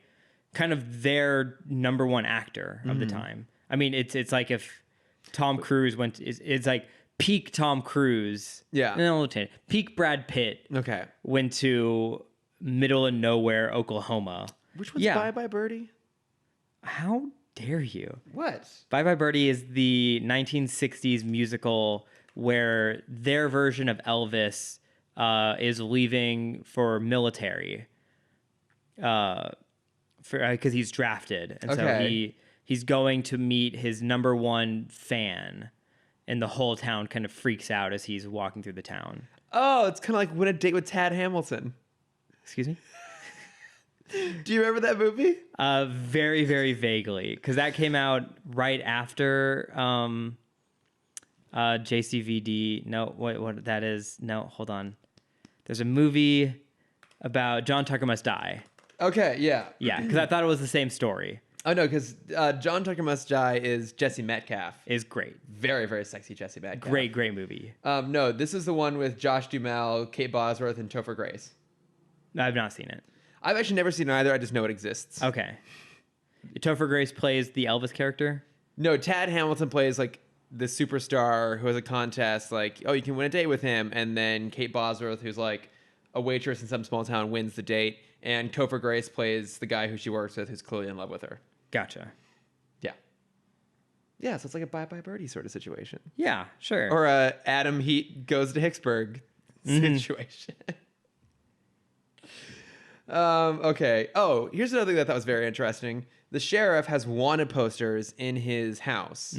kind of their number one actor of the time. I mean, it's like if Tom Cruise it's like peak Tom Cruise. Yeah. No, peak Brad Pitt. Okay. Went to middle of nowhere, Oklahoma. Which one's Bye Bye Birdie? How dare you? What? Bye Bye Birdie is the 1960s musical where their version of Elvis is leaving for military. Because he's drafted. And so he's going to meet his number one fan. And the whole town kind of freaks out as he's walking through the town. Oh, it's kind of like Win a Date with Tad Hamilton. Excuse me? Do you remember that movie? Very, very vaguely. Because that came out right after JCVD. No, what that is. No, hold on. There's a movie about John Tucker Must Die. Okay, yeah. Yeah, because I thought it was the same story. Oh, no, because John Tucker Must Die is Jesse Metcalfe. Is great. Very, very sexy Jesse Metcalfe. Great movie. No, this is the one with Josh Duhamel, Kate Bosworth, and Topher Grace. I've not seen it. I've actually never seen it either. I just know it exists. Okay. Topher Grace plays the Elvis character? No, Tad Hamilton plays like the superstar who has a contest, like, oh, you can win a date with him. And then Kate Bosworth, who's like a waitress in some small town wins the date, and Topher Grace plays the guy who she works with who's clearly in love with her. Gotcha. Yeah. Yeah, so it's like a Bye Bye Birdie sort of situation. Yeah, sure. Or a Adam Heat goes to Hicksburg situation. Okay. Oh, here's another thing that I thought was very interesting. The sheriff has wanted posters in his house,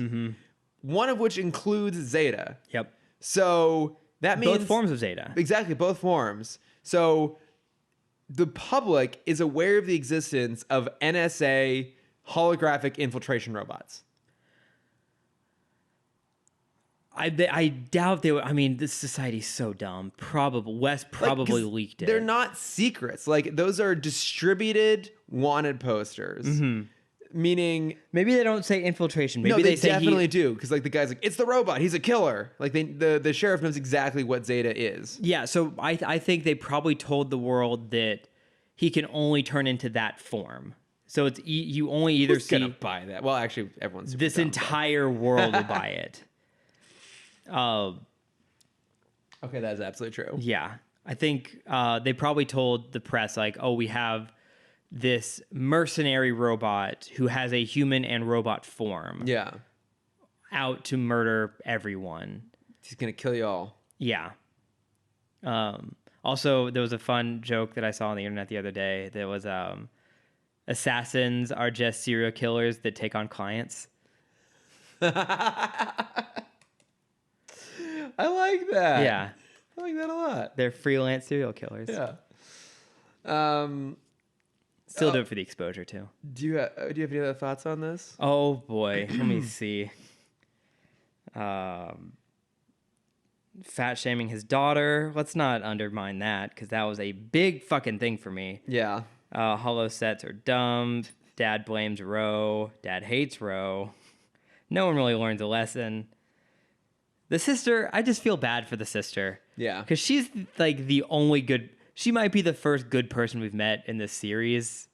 one of which includes Zeta. Yep. So that means... Both forms of Zeta. Exactly, both forms. So the public is aware of the existence of NSA holographic infiltration robots. I doubt they would. I mean, this society's so dumb. Wes probably leaked it. They're not secrets. Like, those are distributed wanted posters. Meaning... Maybe they don't say infiltration. Maybe they say definitely do. Because, like, the guy's like, it's the robot. He's a killer. Like, the sheriff knows exactly what Zeta is. Yeah, so I think they probably told the world that he can only turn into that form. So it's you only either Who's see... gonna buy that? Well, actually, everyone's super This dumb, entire world will buy it. Okay, that is absolutely true. Yeah. I think they probably told the press, like, oh, we have this mercenary robot who has a human and robot form. Yeah. Out to murder everyone. He's going to kill you all. Yeah. Also, there was a fun joke that I saw on the internet the other day. That was assassins are just serial killers that take on clients. I like that. Yeah. I like that a lot. They're freelance serial killers. Yeah. Still do it for the exposure, too. Do you have any other thoughts on this? Oh, boy. Let me see. Fat shaming his daughter. Let's not undermine that, because that was a big fucking thing for me. Yeah. Hollow sets are dumb. Dad blames Ro. Dad hates Ro. No one really learns a lesson. The sister, I just feel bad for the sister. Yeah. Because she's like the only good... She might be the first good person we've met in this series.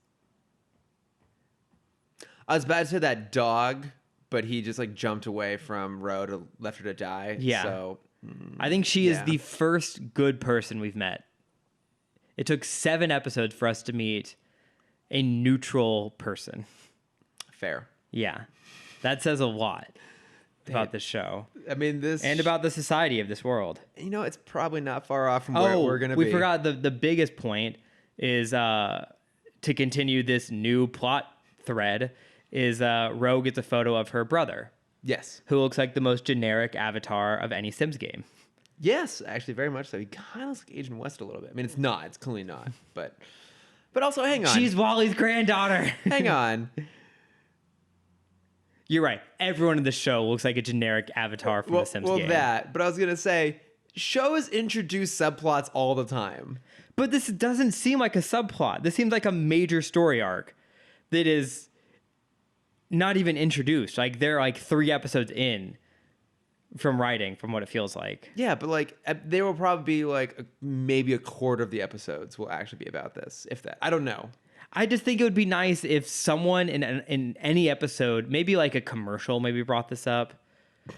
I was about to say that dog, but he just like jumped away from Ro to left her to die. Yeah. So I think she is the first good person we've met. It took 7 episodes for us to meet a neutral person. Fair. Yeah. That says a lot about this show. I mean, and about the society of this world. You know, it's probably not far off from where we're going to be. We forgot the biggest point is to continue this new plot thread is Ro gets a photo of her brother. Yes. Who looks like the most generic avatar of any Sims game. Yes, actually, very much so. He kind of looks like Agent West a little bit. I mean, it's not. It's clearly not. But also, hang on. She's Wally's granddaughter. Hang on. You're right. Everyone in the show looks like a generic avatar from the Sims game. But I was going to say, shows introduce subplots all the time. But this doesn't seem like a subplot. This seems like a major story arc that is not even introduced. Like, they're like 3 episodes in from writing, from what it feels like. Yeah, but like, they will probably be like maybe a quarter of the episodes will actually be about this, if that. I don't know. I just think it would be nice if someone in any episode, maybe like a commercial, maybe brought this up.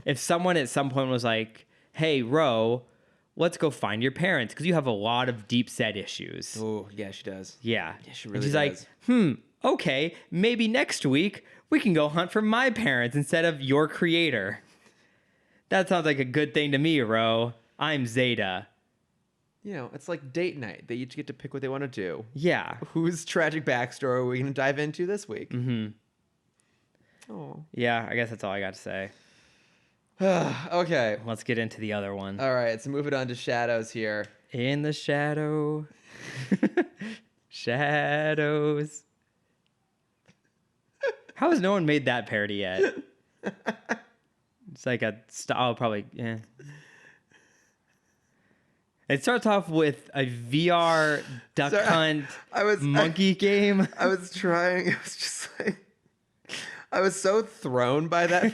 If someone at some point was like, hey, Ro, let's go find your parents because you have a lot of deep set issues. Oh, yeah, she does. Yeah. Yeah, she really does. She's like, okay, maybe next week we can go hunt for my parents instead of your creator. That sounds like a good thing to me, Ro. I'm Zeta. You know, it's like date night. They each get to pick what they want to do. Yeah. Whose tragic backstory are we going to dive into this week? Mm-hmm. Oh. Yeah, I guess that's all I got to say. Okay. Let's get into the other one. All right, so moving on to Shadows here. In the shadow. Shadows. How has no one made that parody yet? It's like probably, yeah. It starts off with a VR duck hunt monkey game. I was trying. It was just like, I was so thrown by that. I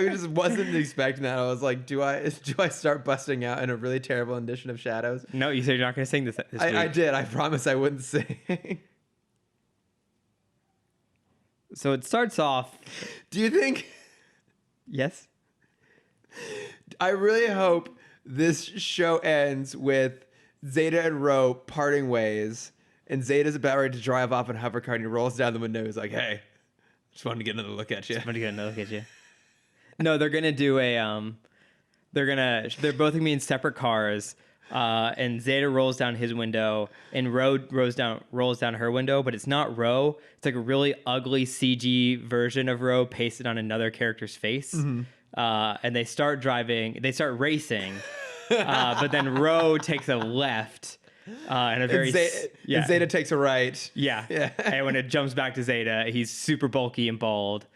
just wasn't expecting that. I was like, do I start busting out in a really terrible edition of Shadows? No, you said you're not going to sing this week. I did. I promise I wouldn't sing. So it starts off. Do you think? Yes. I really hope this show ends with Zeta and Ro parting ways, and Zeta's about ready to drive off in a hover car, and he rolls down the window. He's like, "Hey, just wanted to get another look at you." I'm gonna get another look at you. No, they're gonna do a they're both gonna be in separate cars. And Zeta rolls down his window, and Ro rolls down her window, but it's not Ro. It's like a really ugly CG version of Ro pasted on another character's face. And they start racing, but then Ro takes a left. And Zeta takes a right. Yeah. And when it jumps back to Zeta, he's super bulky and bald.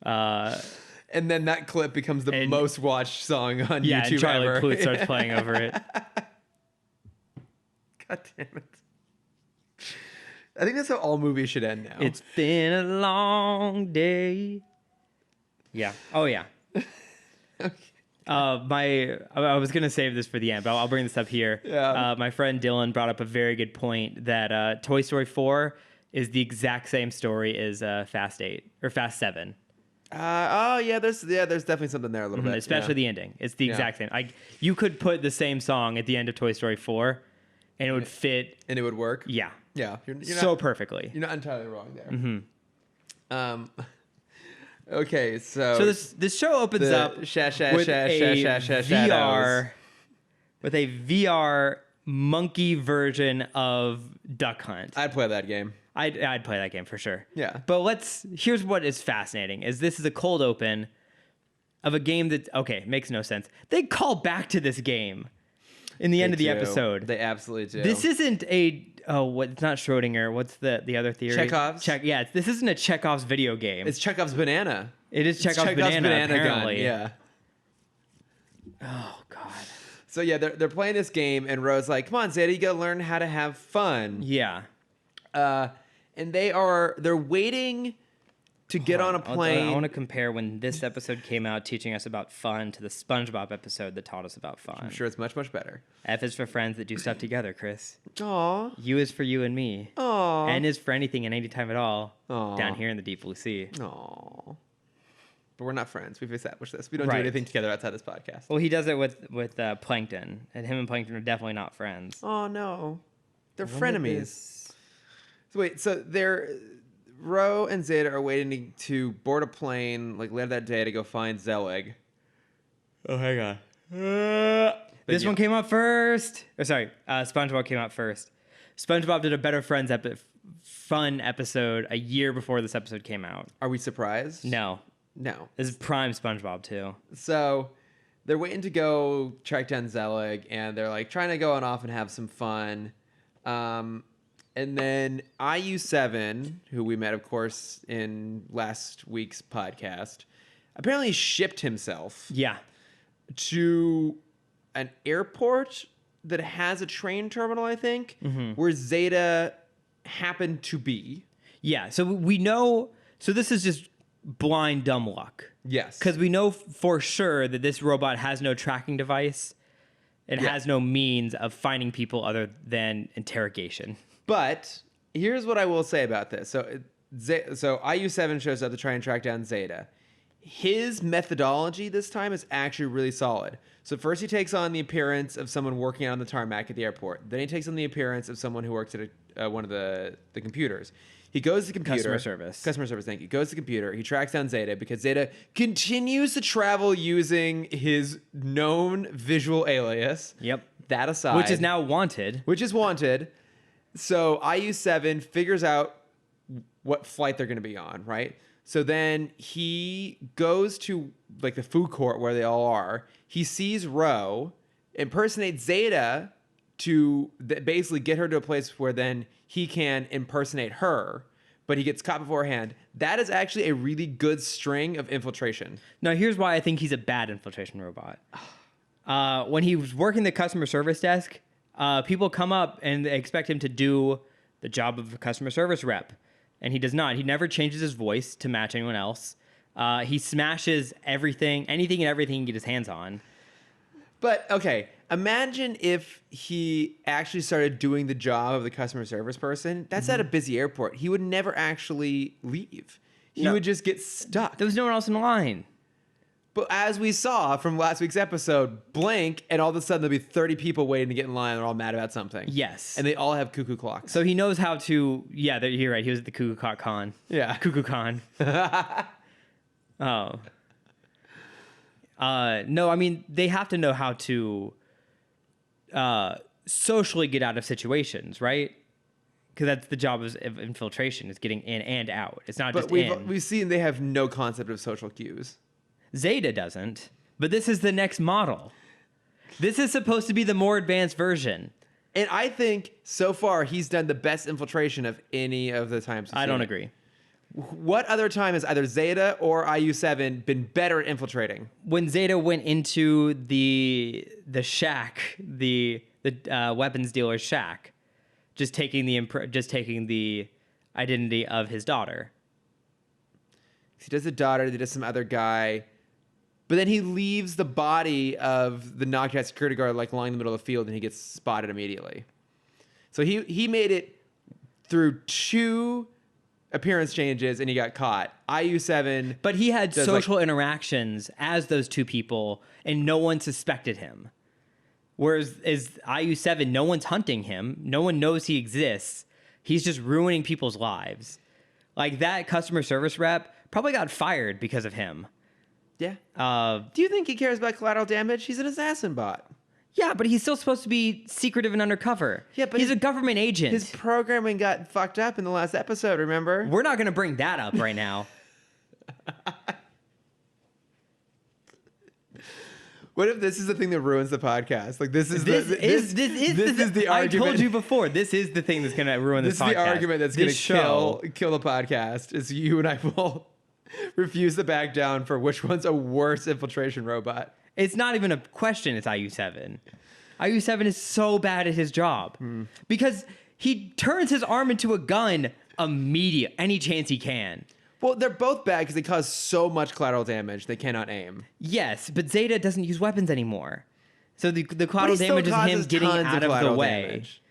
And then that clip becomes the most watched song on YouTube and Charlie ever. Puth starts playing over it. God damn it. I think that's how all movies should end now. It's been a long day. Yeah. Oh, yeah. Okay. I was going to save this for the end, but I'll bring this up here. Yeah. My friend Dylan brought up a very good point that Toy Story 4 is the exact same story as Fast 8 or Fast 7. There's definitely something there a little bit. Especially the ending. It's the exact same. You could put the same song at the end of Toy Story 4 and it would fit. And it would work? Yeah. Yeah. You're so perfectly. You're not entirely wrong there. Okay, so this show opens up with a VR monkey version of Duck Hunt. I'd play that game. I'd play that game for sure. Yeah. But here's what is fascinating is this is a cold open of a game that makes no sense. They call back to this game in the end of the episode. They absolutely do. This isn't it's not Schrodinger. What's the other theory? Chekhov's? This isn't a Chekhov's video game. It's Chekhov's banana. It is Chekhov's banana apparently. Gun. Yeah. Oh God. So yeah, they're playing this game, and Ro's like, "Come on, Zeta, you gotta learn how to have fun." Yeah. And they're waiting to get on a plane. I want to compare when this episode came out teaching us about fun to the SpongeBob episode that taught us about fun. I'm sure it's much, much better. F is for friends that do stuff together, Chris. Aw. U is for you and me. Aw. N is for anything and anytime at all. Aw. Down here in the deep blue sea. Aw. But we're not friends. We've established this. We don't do Right. anything together outside this podcast. Well, he does it with Plankton, and him and Plankton are definitely not friends. Oh no, they're frenemies. So wait, Ro and Zeta are waiting to board a plane like later that day to go find Zelig. Oh, hang on. This one came out first. SpongeBob came out first. SpongeBob did a Better Friends fun episode a year before this episode came out. Are we surprised? No. This is prime SpongeBob too. So they're waiting to go track down Zelig, and they're like trying to go on off and have some fun. And then IU7, who we met, of course, in last week's podcast, apparently shipped himself to an airport that has a train terminal, I think, where Zeta happened to be. Yeah, so we know... So this is just blind dumb luck. Yes. Because we know for sure that this robot has no tracking device. It has no means of finding people other than interrogation. But here's what I will say about this. So IU7 shows up to try and track down Zeta. His methodology this time is actually really solid. So first he takes on the appearance of someone working on the tarmac at the airport. Then he takes on the appearance of someone who works at one of the computers. He goes to the computer. Customer service, thank you. Goes to the computer. He tracks down Zeta because Zeta continues to travel using his known visual alias. Yep. That aside. Which is now wanted. Which is wanted. So IU7 figures out what flight they're going to be on, right? So then he goes to like the food court where they all are. He sees Ro, impersonates Zeta to basically get her to a place where then he can impersonate her, but he gets caught beforehand. That is actually a really good string of infiltration. Now, here's why I think he's a bad infiltration robot. When he was working the customer service desk, people come up and they expect him to do the job of a customer service rep. And he does not. He never changes his voice to match anyone else. He smashes anything and everything he can get his hands on. But, okay, imagine if he actually started doing the job of the customer service person. That's at a busy airport. He would never actually leave. He would just get stuck. There was no one else in line. But as we saw from last week's episode, blink, and all of a sudden there'll be 30 people waiting to get in line. They're all mad about something. Yes. And they all have cuckoo clocks. So he knows how to. Yeah, you're right. He was at the Cuckoo Clock Con. Yeah. Cuckoo Con. Oh. No, I mean, they have to know how to socially get out of situations, right? Because that's the job of infiltration, is getting in and out. It's not just in. We've seen they have no concept of social cues. Zeta doesn't, but this is the next model. This is supposed to be the more advanced version. And I think so far he's done the best infiltration of any of the times. I don't agree. What other time has either Zeta or IU7 been better at infiltrating? When Zeta went into the shack, the weapons dealer's shack, just taking the identity of his daughter. He does a daughter, he does some other guy, but then he leaves the body of the knocked out security guard like lying in the middle of the field, and he gets spotted immediately. So he made it through 2 appearance changes and he got caught. IU7, but he had social interactions as those 2 people, and no one suspected him. Whereas as IU7, no one's hunting him. No one knows he exists. He's just ruining people's lives. Like, that customer service rep probably got fired because of him. Yeah. Do you think he cares about collateral damage? He's an assassin bot. Yeah, but he's still supposed to be secretive and undercover. Yeah, but he's a government agent. His programming got fucked up in the last episode, remember? We're not going to bring that up right now. What if this is the thing that ruins the podcast? Like, this is the argument. I told you before, this is the thing that's going to ruin this podcast. This is the argument that's going to kill the podcast. Is you and I will refuse to back down for which one's a worse infiltration robot. It's not even a question. It's IU7. IU7 is so bad at his job because he turns his arm into a gun any chance he can. Well, they're both bad because they cause so much collateral damage they cannot aim. Yes, but Zeta doesn't use weapons anymore. So the collateral damage is him getting out of the way. Damage.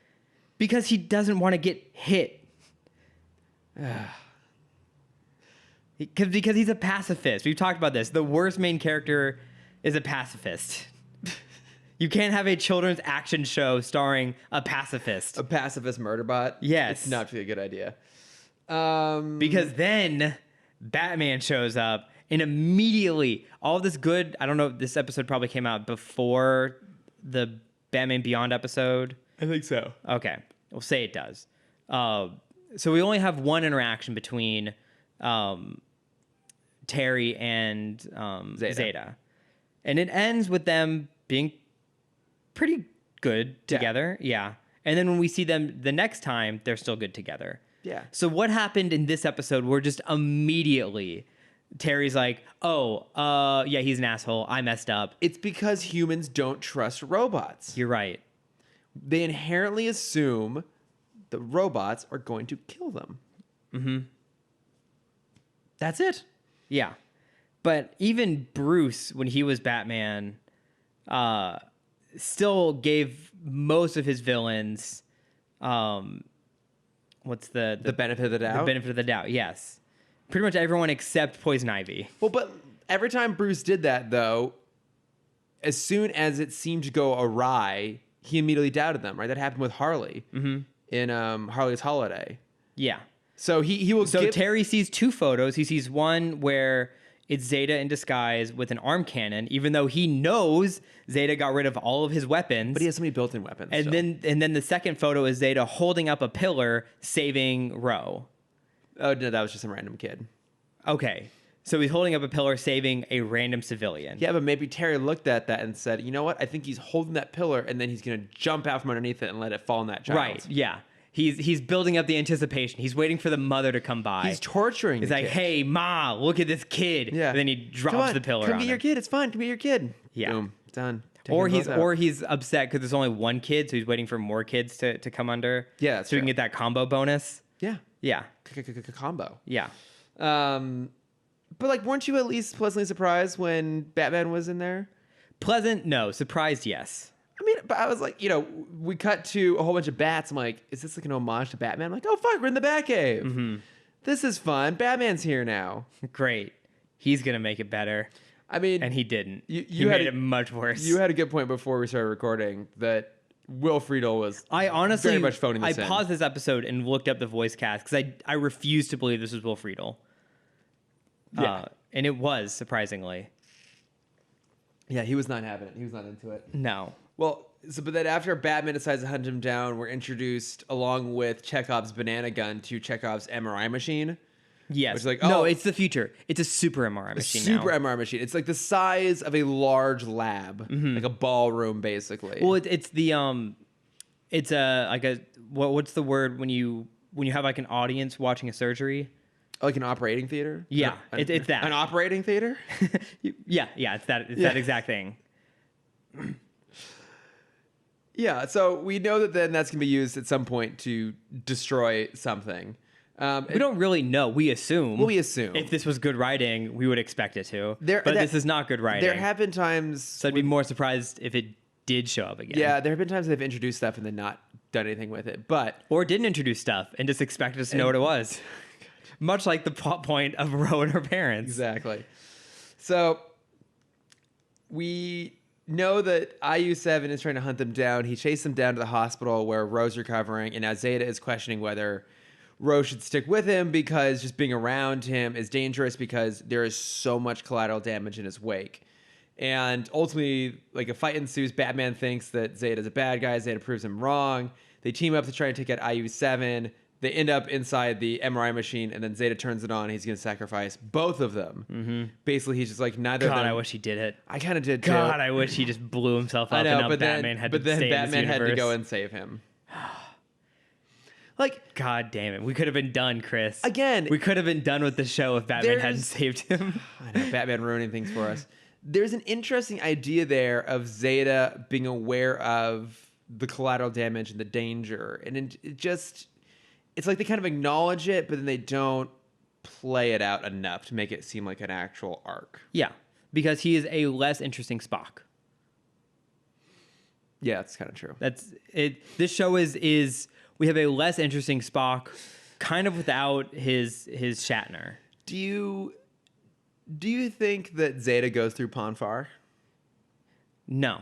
Because he doesn't want to get hit. Because he's a pacifist. We've talked about this. The worst main character is a pacifist. You can't have a children's action show starring a pacifist. A pacifist murder bot? Yes. It's not really a good idea. Because then Batman shows up and immediately all this good, I don't know, this episode probably came out before the Batman Beyond episode. I think so. Okay. We'll say it does. So we only have one interaction between Terry and Zeta. And it ends with them being pretty good together. Yeah. And then when we see them the next time, they're still good together. Yeah. So what happened in this episode where just immediately Terry's like, yeah, he's an asshole. I messed up. It's because humans don't trust robots. You're right. They inherently assume the robots are going to kill them. Mm-hmm. That's it. Yeah. But even Bruce, when he was Batman, still gave most of his villains what's the benefit of the doubt? The benefit of the doubt, yes. Pretty much everyone except Poison Ivy. Well, but every time Bruce did that, though, as soon as it seemed to go awry, he immediately doubted them, right? That happened with Harley in Harley's Holiday. Yeah. So he will. So Terry sees 2 photos. He sees one where it's Zeta in disguise with an arm cannon, even though he knows Zeta got rid of all of his weapons. But he has so many built-in weapons. And then the second photo is Zeta holding up a pillar, saving Ro. Oh no, that was just some random kid. Okay, so he's holding up a pillar, saving a random civilian. Yeah, but maybe Terry looked at that and said, "You know what? I think he's holding that pillar, and then he's gonna jump out from underneath it and let it fall on that child." Right. Yeah. He's building up the anticipation. He's waiting for the mother to come by. He's torturing. He's like, "Hey, Ma, look at this kid." Yeah. And then he drops the pillar. Come get your kid. It's fine. Come get your kid. Yeah. Boom. Done. Or he's upset because there's only one kid, so he's waiting for more kids to come under. Yeah. So he can get that combo bonus. Yeah. Yeah. Combo. Yeah. But like, weren't you at least pleasantly surprised when Batman was in there? Pleasant? No. Surprised? Yes. I mean, but I was like, we cut to a whole bunch of bats. I'm like, is this like an homage to Batman? I'm like, oh fuck, we're in the Batcave. Mm-hmm. This is fun. Batman's here now. Great. He's gonna make it better. I mean, and he didn't. You He made it much worse. You had a good point before we started recording that Will Friedle was I honestly very much phoning this in. I paused this episode and looked up the voice cast because I refused to believe this was Will Friedle. Yeah. And it was, surprisingly. Yeah, he was not having it. He was not into it. No. Well, but then after Batman decides to hunt him down, we're introduced along with Chekhov's banana gun to Chekhov's MRI machine. Yes. Which is like, no, oh, it's the future. It's a super MRI machine super now. MRI machine. It's like the size of a large lab, like a ballroom, basically. Well, it's the it's a like a what's the word when you have like an audience watching a surgery? Like an operating theater? Yeah, it's that. An operating theater? yeah, it's that. It's that exact thing. Yeah, so we know that then that's going to be used at some point to destroy something. We don't really know. We assume. Well, we assume. If this was good writing, we would expect it to. There- but that- this is not good writing. There have been times... So I'd be more surprised if it did show up again. Yeah, there have been times they've introduced stuff and then not done anything with it. But Or didn't introduce stuff and just expected us to know what it was. Much like the plot point of Ro and her parents. exactly. So we know that IU7 is trying to hunt them down. He chased them down to the hospital where Ro's recovering, and now Zeta is questioning whether Ro should stick with him because just being around him is dangerous because there is so much collateral damage in his wake. And ultimately, like a fight ensues. Batman thinks that Zeta's a bad guy. Zeta proves him wrong. They team up to try and take out IU7. They end up inside the MRI machine, and then Zeta turns it on. He's going to sacrifice both of them. Mm-hmm. Basically, he's just like, neither of them. God, I wish he did it. I kind of did too. God, I wish he just blew himself up. I know, and now but Batman then, had but to then stay Batman in this had to universe. go and save him. Like, God damn it. We could have been done, Chris. Again, we could have been done with the show if Batman hadn't there's- saved him. I know, Batman ruining things for us. There's an interesting idea there of Zeta being aware of the collateral damage and the danger. And it just, it's like they kind of acknowledge it, but then they don't play it out enough to make it seem like an actual arc. Yeah, because he is a less interesting Spock. Yeah, that's kind of true. That's it. This show is we have a less interesting Spock, kind of without his Shatner. Do you think that Zeta goes through Ponfar? No,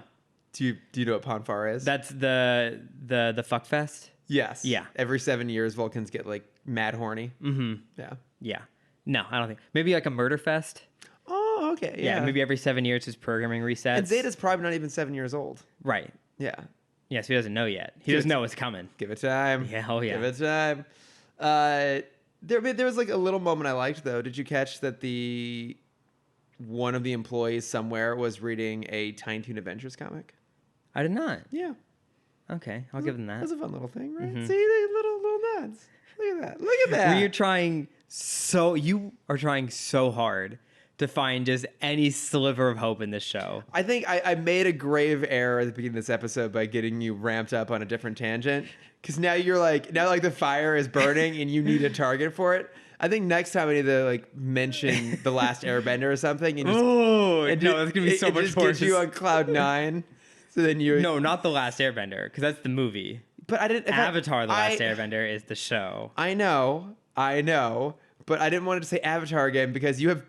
Do you know what Ponfar is? that's the fuck fest. Yes. Yeah. Every 7 years, Vulcans get like mad horny. Mm-hmm. Yeah. Yeah. No, I don't think. Maybe like a murder fest. Oh, okay. Yeah. Yeah. Maybe every 7 years his programming resets. And Zeta's probably not even 7 years old. right. Yeah. Yeah, so he doesn't know yet. He doesn't know what's coming. Give it time. Yeah, oh yeah. Give it time. There was like a little moment I liked though. Did you catch that one of the employees somewhere was reading a Tiny Toon Adventures comic? I did not. Yeah. Okay, I'll give them that. That's a fun little thing, right? Mhm. See, they little nods. Look at that. Look at that. You are trying so hard to find just any sliver of hope in this show. I think I made a grave error at the beginning of this episode by getting you ramped up on a different tangent. Because now now the fire is burning and you need a target for it. I think next time I need to like mention The Last Airbender or something. And just, Oh, and no, it's going to be so much just worse. get you on cloud 9. So then you No, not The Last Airbender, because that's the movie. But I didn't. Avatar: The Last Airbender is the show. I know, but I didn't want to say Avatar again because you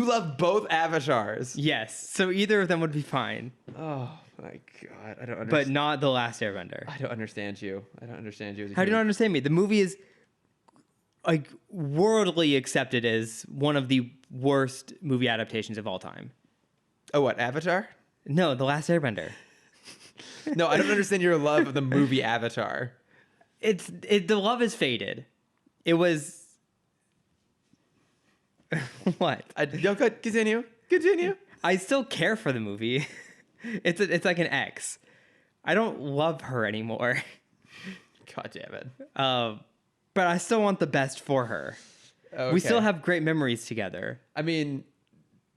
love both Avatars. Yes, so either of them would be fine, Oh my god, I don't understand. but not The Last Airbender. I don't understand you. I don't understand you. As a How do you not human. understand me? The movie is like worldly accepted as one of the worst movie adaptations of all time. Oh, what, Avatar? No, The Last Airbender. No, I don't understand your love of the movie Avatar. The love is faded. It was what? No, continue. I still care for the movie. It's like an ex. I don't love her anymore. God damn it. But I still want the best for her. Okay. We still have great memories together. I mean,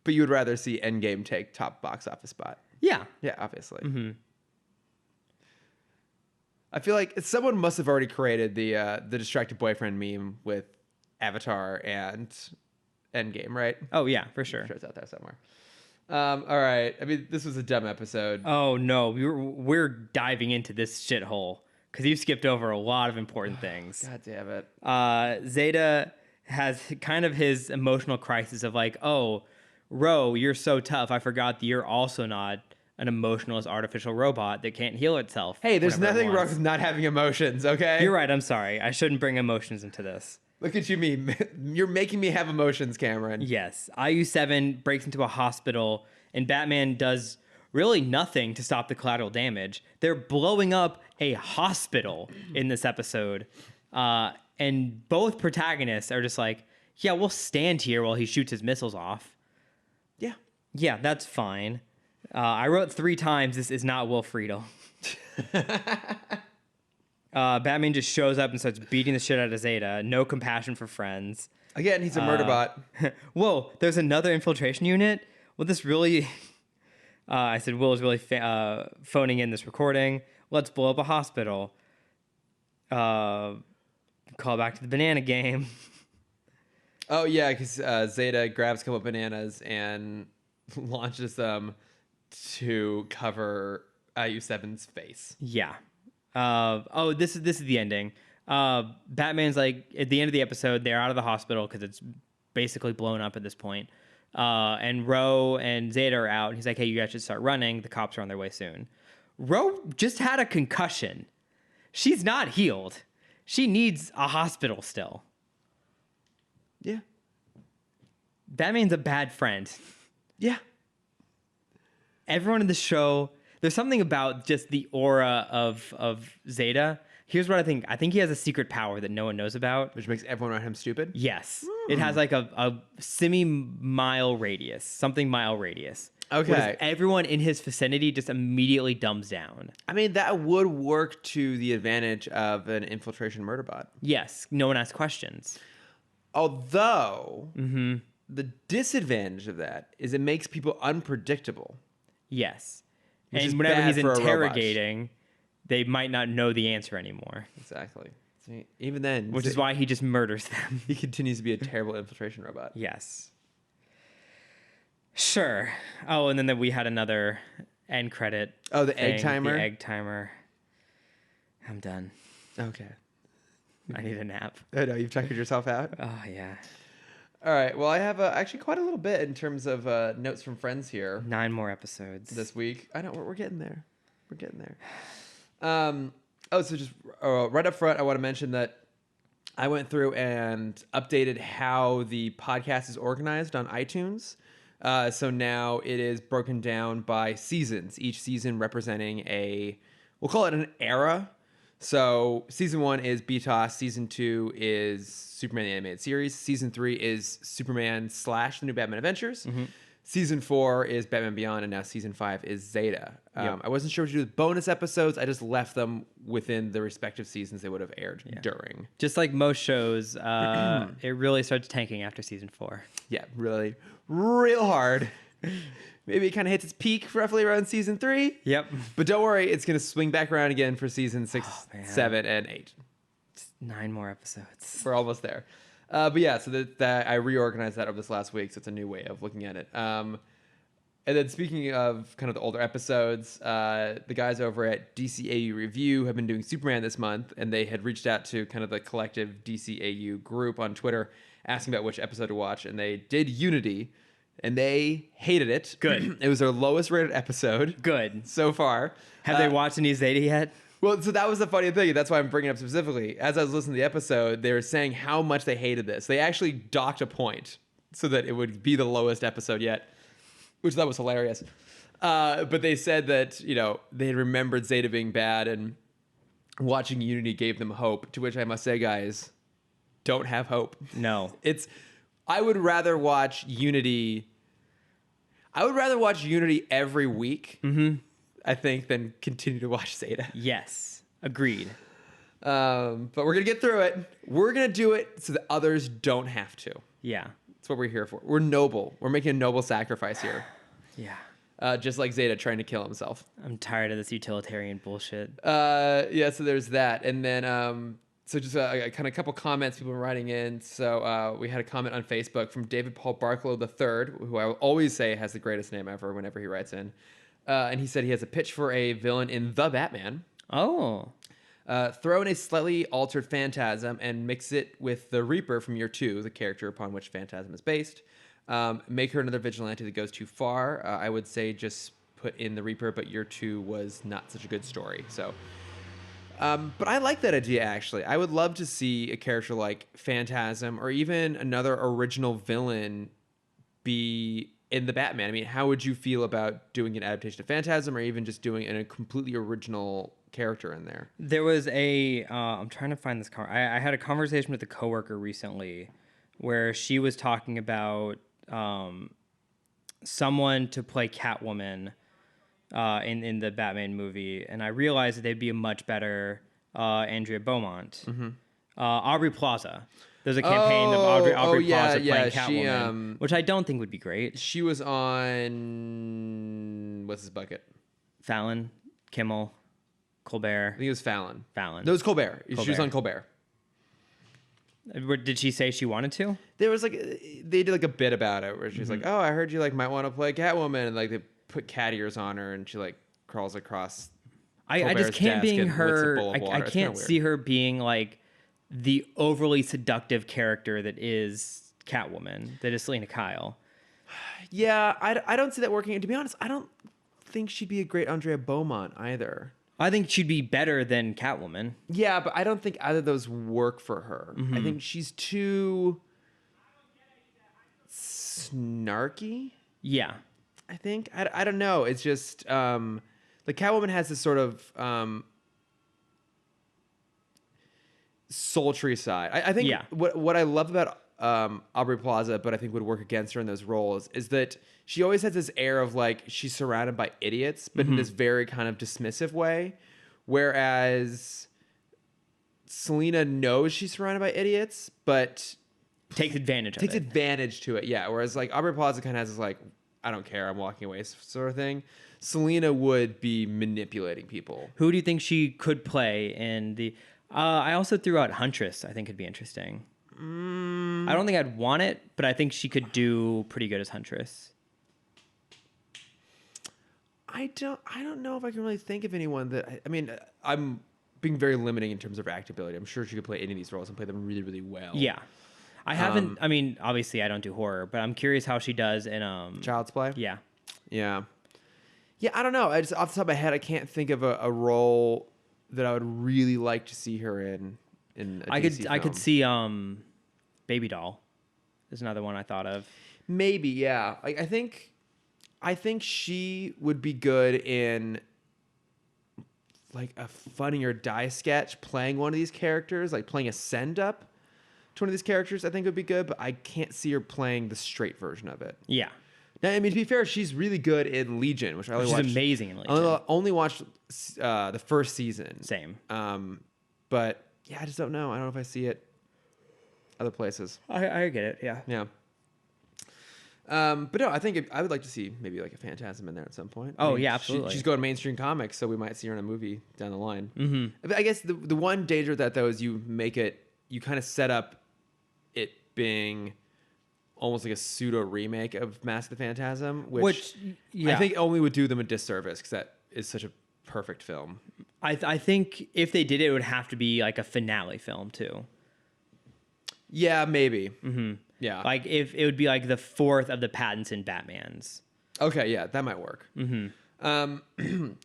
but you would rather see Endgame take top box office spot. Yeah. Yeah, obviously. Mm-hmm. I feel like someone must have already created the distracted boyfriend meme with Avatar and Endgame, right? Oh yeah, for sure. I'm sure it's out there somewhere. All right. I mean, this was a dumb episode. Oh no, we're diving into this shithole because you skipped over a lot of important things. God damn it. Zeta has kind of his emotional crisis of like, oh, Ro, you're so tough. I forgot that you're also not an emotionless artificial robot that can't heal itself. Hey, there's whenever it nothing wrong wants." with not having emotions, okay? You're right. I'm sorry. I shouldn't bring emotions into this. Look at you, me. You're making me have emotions, Cameron. Yes. IU-7 breaks into a hospital, and Batman does really nothing to stop the collateral damage. They're blowing up a hospital in this episode. And both protagonists are just like, yeah, we'll stand here while he shoots his missiles off. Yeah. Yeah, that's fine. I wrote 3 times, this is not Wilfredo. Batman just shows up and starts beating the shit out of Zeta. No compassion for friends. Again, he's a murder bot. Whoa, there's another infiltration unit? Will this really... I said, Will is really phoning in this recording. Let's blow up a hospital. Call back to the banana game. Oh, yeah, because Zeta grabs a couple of bananas and launches them to cover IU-7's face. Yeah. This is the ending. Batman's like, at the end of the episode, they're out of the hospital because it's basically blown up at this point. And Ro and Zeta are out. He's like, hey, you guys should start running. The cops are on their way soon. Ro just had a concussion. She's not healed. She needs a hospital still. Yeah. Batman's a bad friend. Yeah. Everyone in the show, there's something about just the aura of Zeta. Here's what I think. I think he has a secret power that no one knows about. Which makes everyone around him stupid? Yes. It has like a semi-mile radius, something mile radius. Okay. Whereas everyone in his vicinity just immediately dumbs down. I mean, that would work to the advantage of an infiltration murder bot. Yes. No one asks questions. Although, the disadvantage of that is it makes people unpredictable. Yes. Which is And whenever bad he's for a robot. interrogating, they might not know the answer anymore. Exactly. See, even then, Which is why he just murders them. he continues to be a terrible infiltration robot. Yes. Sure. Oh, and then we had another end credit. Oh, the egg thing, timer? The egg timer. I'm done. Okay. I need a nap. Oh, no, you've tuckered yourself out? Oh, yeah. All right. Well, I have actually quite a little bit in terms of notes from friends here 9 more episodes. this week. I know, we're getting there. We're getting there. So just right up front, I want to mention that I went through and updated how the podcast is organized on iTunes. So now it is broken down by seasons, each season representing we'll call it an era. So season 1 is BTOS, season 2 is Superman the Animated Series, season 3 is Superman / The New Batman Adventures, season 4 is Batman Beyond, and now season 5 is Zeta. Yep. I wasn't sure what to do with bonus episodes. I just left them within the respective seasons they would have aired during. Just like most shows, it really starts tanking after season 4. Yeah, really, real hard. Maybe it kind of hits its peak roughly around season 3. Yep. But don't worry, it's going to swing back around again for season 6, 7, and 8. 9 more episodes. We're almost there. But yeah, so that I reorganized that over this last week, so it's a new way of looking at it. And then speaking of kind of the older episodes, the guys over at DCAU Review have been doing Superman this month, and they had reached out to kind of the collective DCAU group on Twitter asking about which episode to watch, and they did Unity, and they hated it. Good. It was their lowest rated episode. Good. So far. Have they watched any Zeta yet? Well, so that was the funny thing. That's why I'm bringing it up specifically. As I was listening to the episode, they were saying how much they hated this. They actually docked a point so that it would be the lowest episode yet, which that was hilarious. But they said that, they had remembered Zeta being bad and watching Unity gave them hope, to which I must say, guys, don't have hope. No. I would rather watch Unity. I would rather watch Unity every week, I think, than continue to watch Zeta. Yes. Agreed. But we're going to get through it. We're going to do it so that others don't have to. Yeah. That's what we're here for. We're noble. We're making a noble sacrifice here. Yeah. Just like Zeta trying to kill himself. I'm tired of this utilitarian bullshit. Yeah, so there's that. And then, so just kind of a couple comments people were writing in. So we had a comment on Facebook from David Paul Barklow III, who I will always say has the greatest name ever whenever he writes in. And he said he has a pitch for a villain in The Batman. Oh. Throw in a slightly altered Phantasm and mix it with the Reaper from Year 2, the character upon which Phantasm is based. Make her another vigilante that goes too far. I would say just put in the Reaper, but Year 2 was not such a good story. So, but I like that idea, actually. I would love to see a character like Phantasm or even another original villain be in the Batman. I mean, how would you feel about doing an adaptation of Phantasm or even just doing a completely original character in there? There was I'm trying to find this. I had a conversation with a coworker recently where she was talking about someone to play Catwoman in the Batman movie, and I realized that they'd be a much better Andrea Beaumont. Aubrey Plaza. There's a campaign of Aubrey Plaza playing Catwoman, which I don't think would be great. She was on what's his bucket? Fallon, Kimmel, Colbert. I think it was Fallon. Fallon. No, it was Colbert. She was on Colbert. Did she say she wanted to? There was they did like a bit about it where she's like, "Oh, I heard you might want to play Catwoman," and like they put cat ears on her, and she like crawls across. I just can't being her. I can't see her being like the overly seductive character that is Catwoman, that is Selena Kyle. Yeah, I don't see that working. And to be honest, I don't think she'd be a great Andrea Beaumont either. I think she'd be better than Catwoman. Yeah, but I don't think either of those work for her. I think she's too snarky. Yeah. I think. I don't know. It's just like Catwoman has this sort of sultry side. I think what I love about Aubrey Plaza, but I think would work against her in those roles, is that she always has this air of like she's surrounded by idiots, but in this very kind of dismissive way. Whereas Selena knows she's surrounded by idiots, but takes advantage to it. Yeah. Whereas like Aubrey Plaza kind of has this like, I don't care, I'm walking away sort of thing. Selena would be manipulating people. Who do you think she could play in the... I also threw out Huntress. I think could be interesting. I don't think I'd want it, but I think she could do pretty good as Huntress. I don't know if I can really think of anyone that... I mean, I'm being very limiting in terms of her actability. I'm sure she could play any of these roles and play them really, really well. Yeah. I haven't... I mean, obviously I don't do horror, but I'm curious how she does in... Child's Play? Yeah. Yeah. Yeah, I don't know. I just, off the top of my head, I can't think of a role that I would really like to see her in a DC film. I could see Baby Doll is another one I thought of. Maybe, yeah. I think she would be good in like a Funny or Die sketch, playing one of these characters, like playing a send up to one of these characters. I think would be good, but I can't see her playing the straight version of it. Yeah. Now, I mean, to be fair, she's really good in Legion, which I only watched. She's amazing in Legion. I only watched the first season. Same. But yeah, I just don't know. I don't know if I see it other places. I get it. Yeah. Yeah. But no, I think I would like to see maybe like a Phantasm in there at some point. Oh, yeah, absolutely. She's going mainstream comics, so we might see her in a movie down the line. Mm-hmm. I guess the one danger of that, though, is you kind of set up it being almost like a pseudo remake of Mask of the Phantasm, which I think only would do them a disservice because that is such a perfect film. I think if they did it, it would have to be like a finale film too. Yeah, maybe. Mm-hmm. Yeah, like if it would be like the fourth of the Pattinson Batmans. Okay, yeah, that might work. Mm-hmm.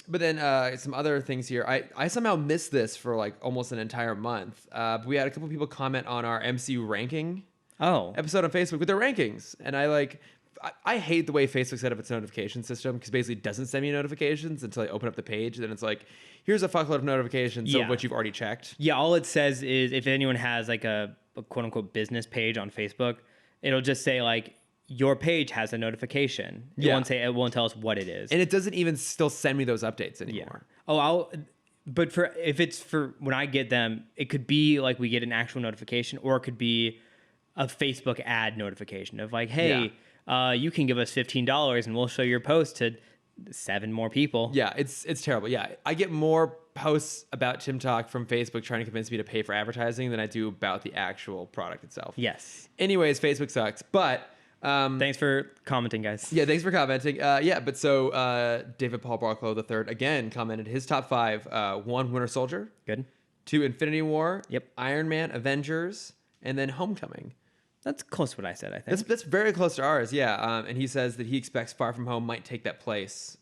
But then some other things here. I somehow missed this for like almost an entire month. But we had a couple people comment on our MCU ranking episode on Facebook with their rankings, and I hate the way Facebook set up its notification system because basically it doesn't send me notifications until I open up the page. Then it's like, here's a fuckload of notifications of what you've already checked. Yeah, all it says is if anyone has like a quote unquote business page on Facebook, it'll just say like your page has a notification. It won't tell us what it is, and it doesn't even still send me those updates anymore. Yeah. But if it's for when I get them, it could be like we get an actual notification, or it could be a Facebook ad notification of like, hey, you can give us $15 and we'll show your post to 7 more people. Yeah, it's terrible. Yeah, I get more posts about Tim Talk from Facebook trying to convince me to pay for advertising than I do about the actual product itself. Yes. Anyways, Facebook sucks. But thanks for commenting, guys. Yeah, thanks for commenting. But so David Paul Barclow III again commented his top 5: 1, Winter Soldier. Good. 2, Infinity War. Yep. Iron Man, Avengers, and then Homecoming. That's close to what I said, I think. That's very close to ours, yeah. And he says that he expects Far From Home might take that place.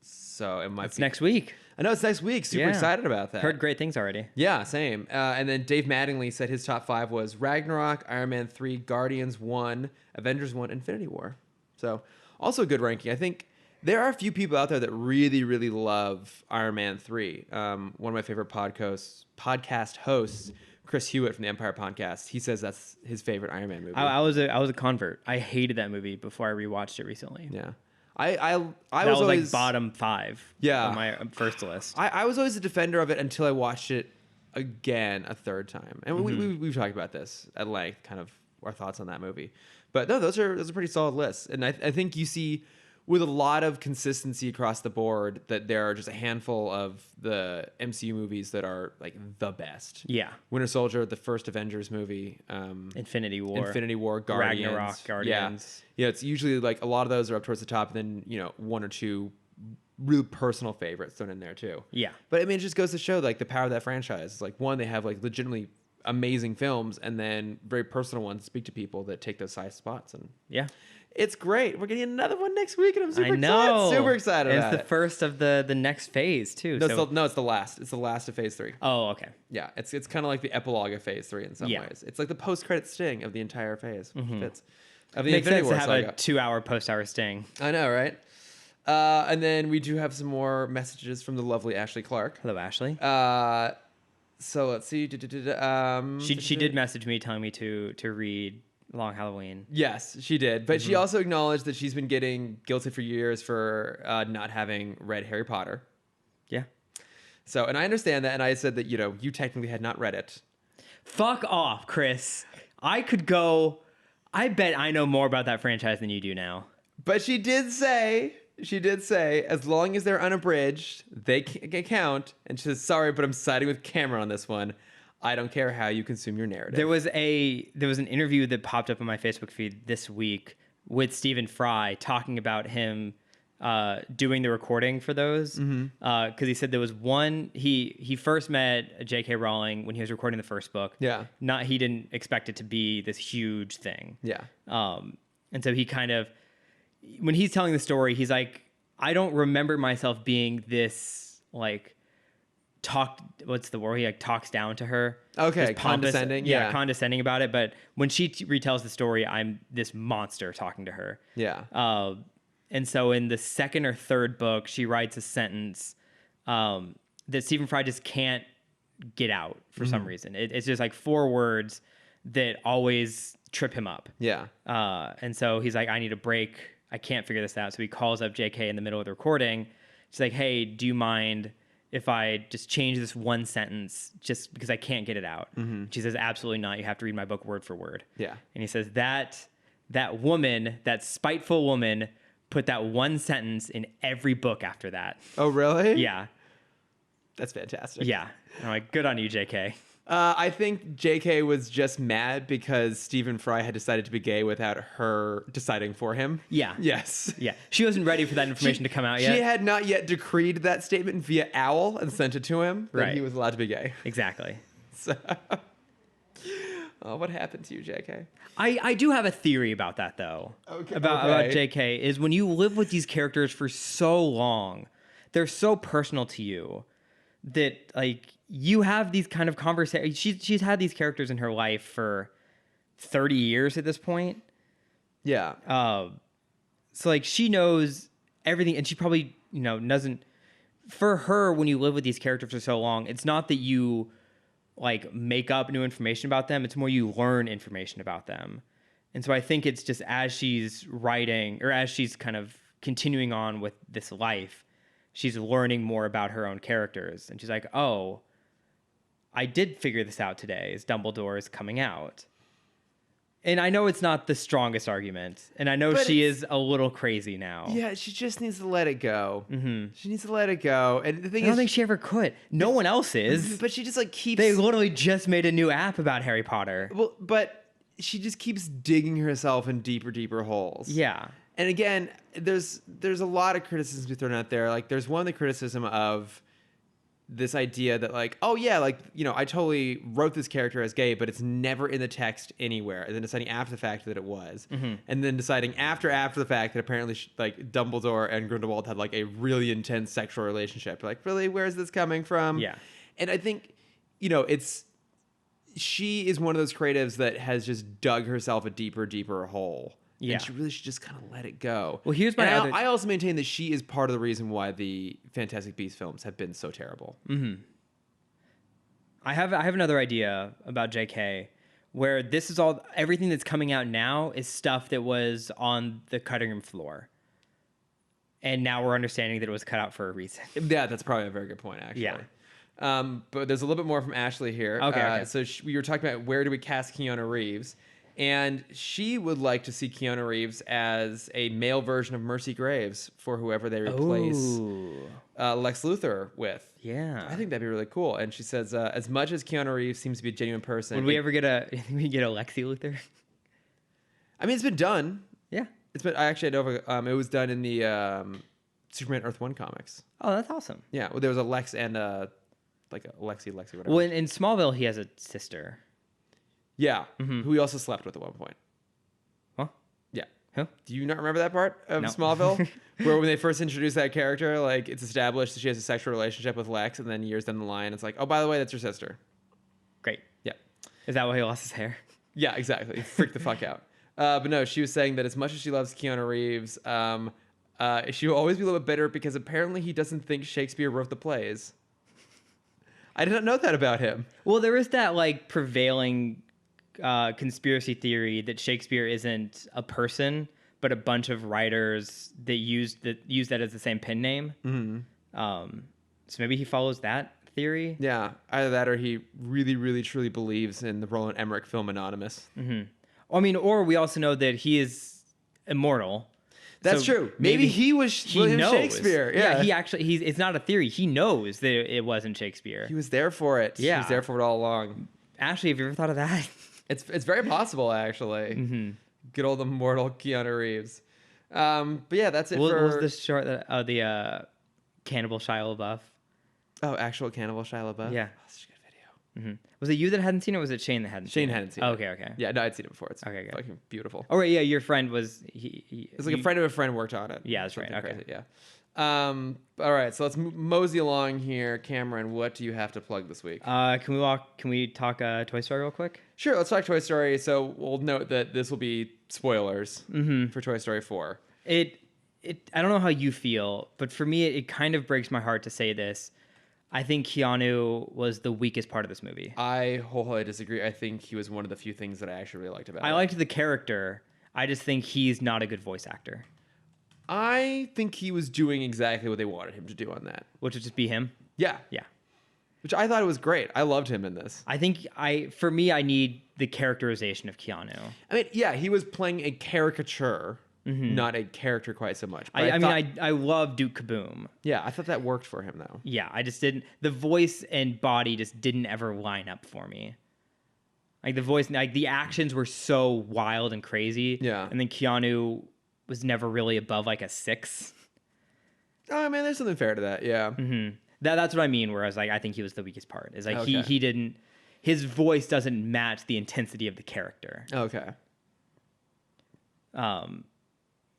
So it might It's be next week. I know it's next week. Super excited about that. Heard great things already. Yeah, same. And then Dave Mattingly said his top 5 was Ragnarok, Iron Man 3, Guardians 1, Avengers 1, Infinity War. So also a good ranking. I think there are a few people out there that really, really love Iron Man 3. One of my favorite podcast hosts, Chris Hewitt from the Empire Podcast, he says that's his favorite Iron Man movie. I was a convert. I hated that movie before I rewatched it recently. Yeah. I was always like bottom 5 on my first list. I was always a defender of it until I watched it again a third time. And we've talked about this at length, kind of our thoughts on that movie. But no, those are pretty solid lists. And I think you see with a lot of consistency across the board that there are just a handful of the MCU movies that are like the best. Yeah. Winter Soldier, the first Avengers movie. Infinity War, Guardians. Ragnarok, Guardians. Yeah, it's usually like a lot of those are up towards the top, and then, one or two real personal favorites thrown in there too. Yeah. But I mean, it just goes to show like the power of that franchise. Like, one, they have like legitimately amazing films, and then very personal ones speak to people that take those side spots. And yeah. It's great. We're getting another one next week, and I'm super know. excited. Super excited about It's the first of the next phase, too. No, it's the last. It's the last of Phase 3. Oh, okay. Yeah, it's kind of like the epilogue of Phase 3 in some ways. It's like the post-credit sting of the entire phase. Fits. Of the Makes Infinity sense War to have saga. a 2-hour post-hour sting. I know, right? And then we do have some more messages from the lovely Ashley Clark. Hello, Ashley. So let's see. She did message me telling me to read Long Halloween. Yes, she did. But she also acknowledged that she's been getting guilty for years for not having read Harry Potter. Yeah. So, and I understand that. And I said that, you technically had not read it. Fuck off, Chris. I bet I know more about that franchise than you do now. But she did say, as long as they're unabridged, they can count. And she says, sorry, but I'm siding with Cameron on this one. I don't care how you consume your narrative. There was an interview that popped up on my Facebook feed this week with Stephen Fry talking about him doing the recording for those. Because he said there was one, he first met J.K. Rowling when he was recording the first book. Yeah. He didn't expect it to be this huge thing. Yeah. And so he kind of, when he's telling the story, he's like, I don't remember myself being this like what's the word? He like talks down to her. Okay, This pompous- condescending. Yeah, condescending about it. But when she retells the story, I'm this monster talking to her. Yeah. And so in the second or third book, she writes a sentence that Stephen Fry just can't get out for some reason. It's just like 4 words that always trip him up. Yeah. And so he's like, I need a break. I can't figure this out. So he calls up JK in the middle of the recording. She's like, hey, do you mind if I just change this one sentence just because I can't get it out? She says, absolutely not. You have to read my book word for word. Yeah. And he says that woman, that spiteful woman, put that one sentence in every book after that. Oh, really? Yeah. That's fantastic. Yeah. And I'm like, good on you, JK. I think JK was just mad because Stephen Fry had decided to be gay without her deciding for him. Yeah. Yes. Yeah. She wasn't ready for that information to come out yet. She had not yet decreed that statement via owl and sent it to him that Right. he was allowed to be gay. Exactly. So, what happened to you, JK? I do have a theory about that, though. Okay. About JK, is when you live with these characters for so long, they're so personal to you that, like, you have these kind of conversations. She's had these characters in her life for 30 years at this point. Yeah. So, like, she knows everything, and she probably, doesn't... For her, when you live with these characters for so long, it's not that you, like, make up new information about them. It's more you learn information about them. And so I think it's just as she's writing, or as she's kind of continuing on with this life, she's learning more about her own characters. And she's like, oh, I did figure this out today as Dumbledore is coming out. And I know it's not the strongest argument. And I know she is a little crazy now. Yeah, she just needs to let it go. She needs to let it go. And the thing I don't think she ever could. No one else is. But she just like keeps... They literally just made a new app about Harry Potter. Well, but she just keeps digging herself in deeper holes. Yeah. And again, there's a lot of criticisms to be thrown out there. Like, there's one, the criticism of this idea that like, oh yeah, like, you know, I totally wrote this character as gay, but it's never in the text anywhere. And then deciding after the fact that it was. And then deciding after the fact that apparently like Dumbledore and Grindelwald had like a really intense sexual relationship. Like, really, where's this coming from? Yeah. And I think, you know, she is one of those creatives that has just dug herself a deeper hole. Yeah. And she really should just kind of let it go. Well, here's my and I also maintain that she is part of the reason why the Fantastic Beasts films have been so terrible. I have another idea about JK, where this is everything that's coming out now is stuff that was on the cutting room floor. And now we're understanding that it was cut out for a reason. Yeah, that's probably a very good point, actually. Yeah. But there's a little bit more from Ashley here. Okay. So we were talking about where do we cast Keanu Reeves. And she would like to see Keanu Reeves as a male version of Mercy Graves for whoever they replace Lex Luthor with. Yeah. I think that'd be really cool. And she says, as much as Keanu Reeves seems to be a genuine person... Would we ever get a Lexi Luthor? I mean, it's been done. Yeah. I know it was done in the Superman Earth 1 comics. Oh, that's awesome. Yeah, well, there was a Lex and like a Lexi, whatever. Well, in Smallville, he has a sister. Yeah, who he also slept with at one point. Huh? Yeah. Huh? Do you not remember that part of No. Smallville? Where when they first introduced that character, like it's established that she has a sexual relationship with Lex, and then years down the line, it's like, oh, by the way, that's your sister. Great. Yeah. Is that why he lost his hair? Yeah, exactly. Freak the fuck out. But no, she was saying that as much as she loves Keanu Reeves, she will always be a little bit bitter because apparently he doesn't think Shakespeare wrote the plays. I did not know that about him. Well, there is that like prevailing conspiracy theory that Shakespeare isn't a person, but a bunch of writers that use that as the same pen name. So maybe he follows that theory. Yeah, either that or he really, really, truly believes in the Roland Emmerich film Anonymous. I mean, or we also know that he is immortal. That's So true. Maybe he was William knows. Shakespeare. Yeah. It's not a theory. He knows that it wasn't Shakespeare. He was there for it. Yeah. He was there for it all along. Ashley, have you ever thought of that? It's very possible, actually. Good old immortal Keanu Reeves. But yeah, that's it What for... was the short the Cannibal Shia LaBeouf? Oh, actual Cannibal Shia LaBeouf? Yeah. Oh, such a good video. Was it you that hadn't seen it, or was it Shane that hadn't seen Shane it? hadn't seen Oh, it. okay. Yeah, no, I'd seen it before. It's Okay, good. fucking beautiful. Oh, right, yeah, your friend was... It's like a friend of a friend worked on it. Yeah, that's right, Something okay. crazy, yeah. All right, so let's mosey along here. Cameron, what do you have to plug this week? Can we talk Toy Story real quick? Sure, let's talk Toy Story. So we'll note that this will be spoilers for Toy Story 4. I don't know how you feel, but for me, it kind of breaks my heart to say this. I think Keanu was the weakest part of this movie. I wholeheartedly disagree. I think he was one of the few things that I actually really liked about it. I liked the character. I just think he's not a good voice actor. I think he was doing exactly what they wanted him to do on that. Which would just be him. Yeah. Yeah. Which I thought it was great. I loved him in this. I think for me, I need the characterization of Keanu. I mean, yeah, he was playing a caricature, not a character quite so much. But I love Duke Kaboom. Yeah, I thought that worked for him, though. Yeah, I just didn't. The voice and body just didn't ever line up for me. Like the voice, like the actions were so wild and crazy. Yeah. And then Keanu was never really above like a 6. Oh, man, there's something fair to that. Yeah. That's what I mean. Whereas like I think he was the weakest part. Is like Okay. he didn't. His voice doesn't match the intensity of the character. Okay.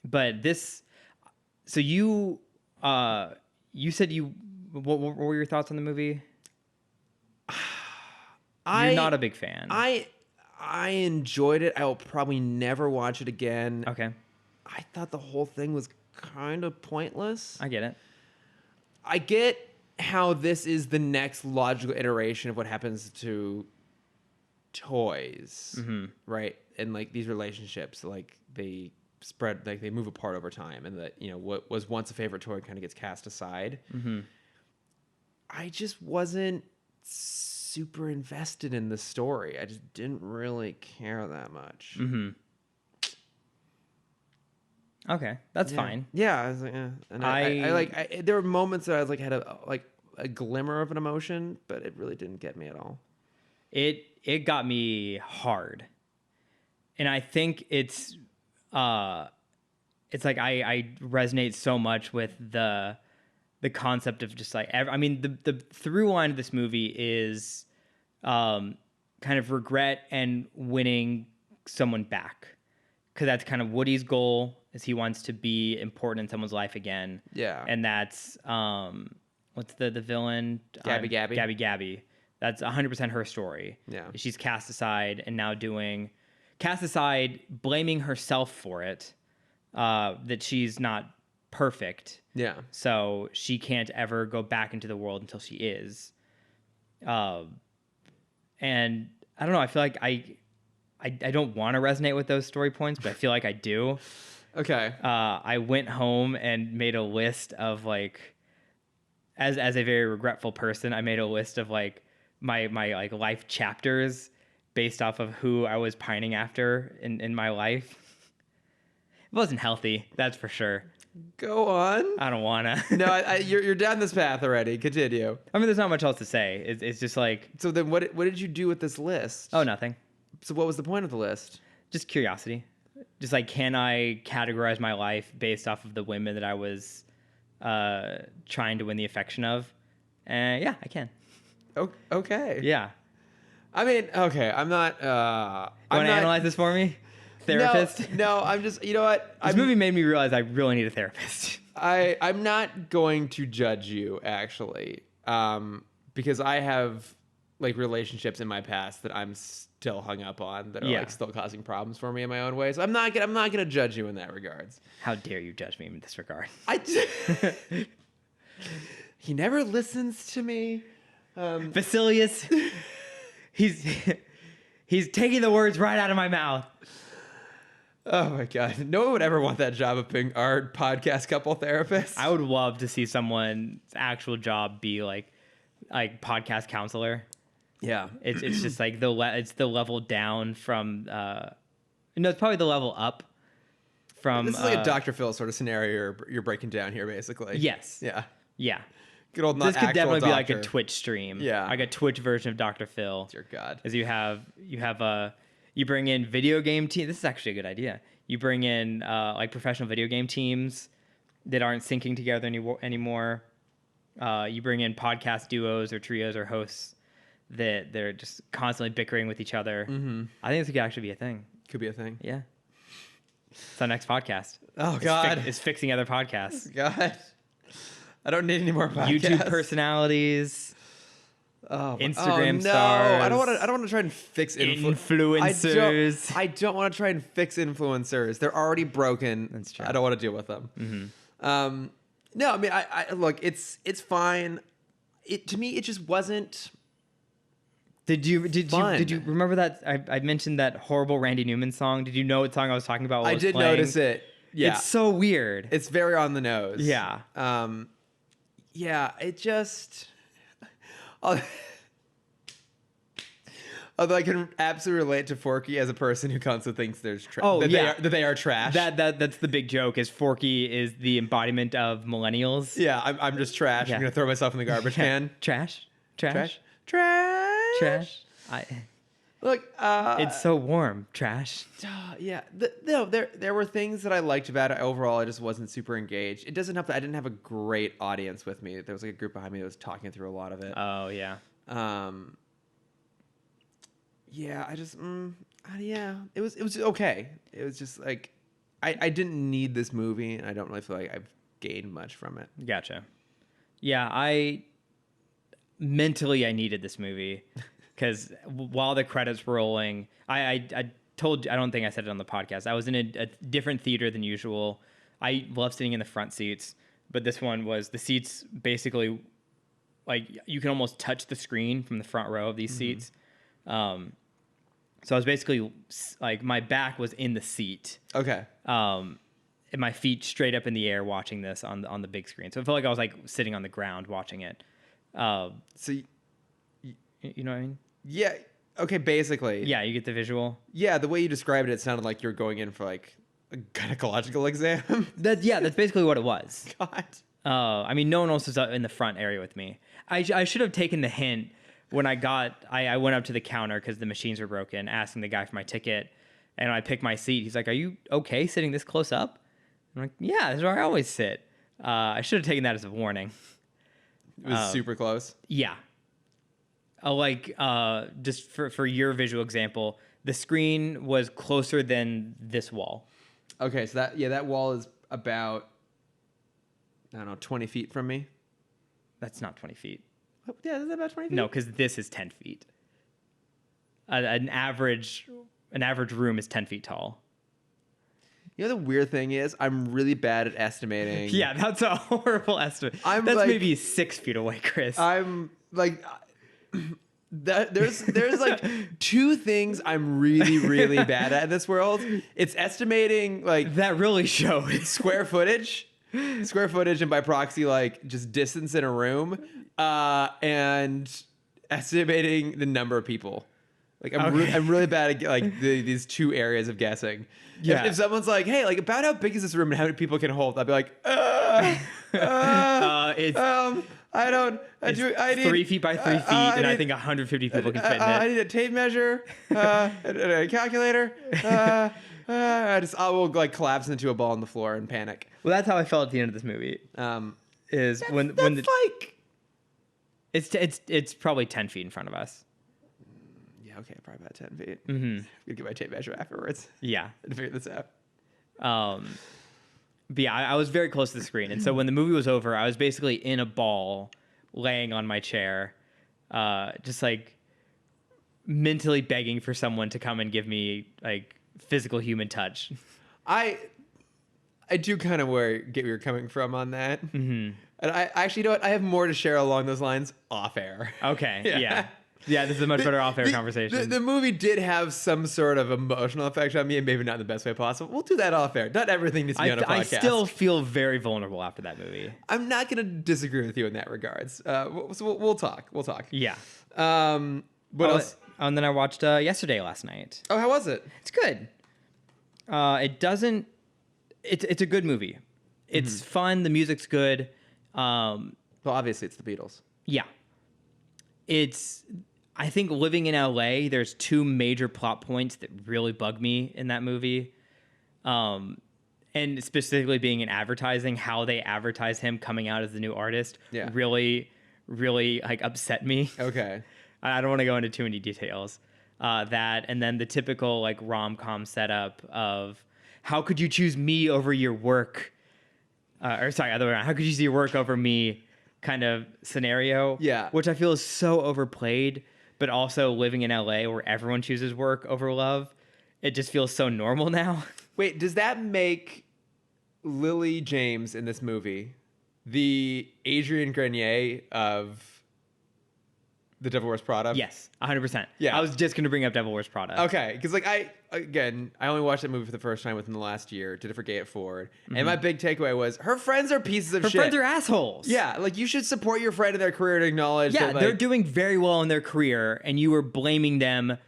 But this. So you said what were your thoughts on the movie? You're not a big fan. I enjoyed it. I will probably never watch it again. Okay. I thought the whole thing was kind of pointless. I get it. I get how this is the next logical iteration of what happens to toys, right? And like these relationships, like they spread, like they move apart over time, and that, you know, what was once a favorite toy kind of gets cast aside. I just wasn't super invested in the story. I just didn't really care that much. Okay, that's fine. Yeah, I was like, and I there were moments that I was like had a glimmer of an emotion, but it really didn't get me at all. It got me hard, and I think it's like I resonate so much with the the concept of just like, I mean, the through line of this movie is kind of regret and winning someone back. Because that's kind of Woody's goal, is he wants to be important in someone's life again. Yeah. And that's, what's the villain? Gabby. That's 100% her story. Yeah. She's cast aside and now blaming herself for it, that she's not perfect. Yeah. So she can't ever go back into the world until she is. And I don't know, I feel like I don't want to resonate with those story points, but I feel like I do. Okay. I went home and made a list of like, as a very regretful person, I made a list of like my like life chapters based off of who I was pining after in my life. It wasn't healthy, that's for sure. Go on. I don't wanna. No, you're down this path already. Continue. I mean, there's not much else to say. It's just like. So then, what did you do with this list? Oh, nothing. So what was the point of the list? Just curiosity. Just like, can I categorize my life based off of the women that I was trying to win the affection of? Yeah, I can. Okay. Yeah. I mean, okay. I'm not. You want to analyze this for me, therapist? No. I'm just. You know what? This movie made me realize I really need a therapist. I'm not going to judge you actually, because I have like relationships in my past that I'm still hung up on that are like still causing problems for me in my own ways. So I'm not gonna judge you in that regards. How dare you judge me in this regard? He never listens to me. Vasilius, he's taking the words right out of my mouth. Oh my God. No one would ever want that job of being our podcast couple therapist. I would love to see someone's actual job be like podcast counselor. Yeah. It's just like it's the level down from it's probably the level up from. This is like a Dr. Phil sort of scenario you're breaking down here, basically. Yes. Yeah. Yeah. Good old This could definitely doctor. be like a Twitch stream. Yeah. Like a Twitch version of Dr. Phil. Dear God. As you bring in video game team. This is actually a good idea. You bring in like professional video game teams that aren't syncing together anymore. You bring in podcast duos or trios or hosts that they're just constantly bickering with each other. Mm-hmm. I think this could actually be a thing. Could be a thing. Yeah. It's our next podcast. Oh God. It's fixing other podcasts. God. I don't need any more podcasts. YouTube personalities. Instagram no. stars. I don't want to try and fix influencers. I don't want to try and fix influencers. They're already broken. That's true. I don't want to deal with them. Mm-hmm. No, I mean, I look. It's fine. To me, it just wasn't. Did you fun. remember that I mentioned that horrible Randy Newman song? Did you know what song I was talking about? While I was did playing? notice it. Yeah, it's so weird. It's very on the nose. Yeah. Yeah. It just. Although I can absolutely relate to Forky as a person who constantly thinks there's that they are trash. That's the big joke. Is Forky is the embodiment of millennials? Yeah, I'm just trash. Yeah. I'm gonna throw myself in the garbage can. Trash. Look, it's so warm. Trash. Yeah. No, there were things that I liked about it. Overall, I just wasn't super engaged. It doesn't help that I didn't have a great audience with me. There was like a group behind me that was talking through a lot of it. Oh yeah. Yeah, I just it was okay. It was just like I didn't need this movie, and I don't really feel like I've gained much from it. Gotcha. Yeah, I needed this movie because while the credits were rolling, I told you, I don't think I said it on the podcast. I was in a different theater than usual. I love sitting in the front seats, but this one was the seats basically like you can almost touch the screen from the front row of these seats. So I was basically like my back was in the seat. Okay. And my feet straight up in the air watching this on the big screen. So I felt like I was like sitting on the ground watching it. So you know what I mean? Yeah. Okay. Basically. Yeah. You get the visual. Yeah. The way you described it, it sounded like you're going in for like a gynecological exam. That's basically what it was. God. I mean, no one else was in the front area with me. I should have taken the hint when I went up to the counter because the machines were broken, asking the guy for my ticket, and I picked my seat. He's like, "Are you okay sitting this close up?" I'm like, "Yeah, this is where I always sit." I should have taken that as a warning. It was super close. Yeah. Just for your visual example, the screen was closer than this wall. Okay, so that wall is about, I don't know, 20 feet from me. That's not 20 feet. Oh, yeah, is that about 20 feet? No, because this is 10 feet. An average room is 10 feet tall. You know the weird thing is, I'm really bad at estimating. Yeah, that's a horrible estimate. That's like, maybe 6 feet away, Chris. I'm like, there's like two things I'm really, really bad at in this world. It's estimating like that really showed. square footage, and by proxy, like just distance in a room, and estimating the number of people. Like I'm really bad at like these two areas of guessing. Yeah. If someone's like, "Hey, like about how big is this room and how many people can hold?" I'd be like, I need 3 feet by 3 feet, and I think 150 people can fit in it. I need a tape measure, and a calculator. I will like collapse into a ball on the floor and panic. Well, that's how I felt at the end of this movie. Is when the like it's probably 10 feet in front of us. Yeah, okay, probably about 10 feet. Mm-hmm. I'm gonna get my tape measure afterwards. Yeah, to figure this out. But yeah, I was very close to the screen, and so when the movie was over, I was basically in a ball, laying on my chair, just like mentally begging for someone to come and give me like physical human touch. I do kind of get where you're coming from on that. Mm-hmm. And I actually, you know what? I have more to share along those lines off air. Okay, yeah, this is a much better off-air conversation. The movie did have some sort of emotional effect on me, and maybe not in the best way possible. We'll do that off air. Not everything needs to be on a podcast. I still feel very vulnerable after that movie. I'm not going to disagree with you in that regards. So we'll talk. We'll talk. Yeah. What else? And then I watched Yesterday last night. Oh, how was it? It's good. It's a good movie. It's fun. The music's good. Well, obviously, it's the Beatles. Yeah. I think living in LA, there's two major plot points that really bug me in that movie. And specifically being in advertising, how they advertise him coming out as the new artist really, really like upset me. Okay. I don't want to go into too many details. That, and then the typical like rom-com setup of how could you choose me over your work? Other way around. How could you see your work over me kind of scenario? Yeah. Which I feel is so overplayed, but also living in LA where everyone chooses work over love, it just feels so normal now. Wait, does that make Lily James in this movie the Adrienne Grenier of The Devil Wears Prada? Yes, 100%. Yeah. I was just going to bring up Devil Wears Prada. Okay, because like I only watched that movie for the first time within the last year. Did it for Gay It Forward, and my big takeaway was her friends are pieces of shit. Her friends are assholes. Yeah, like you should support your friend in their career and acknowledge. Yeah, that, like, they're doing very well in their career, and you were blaming them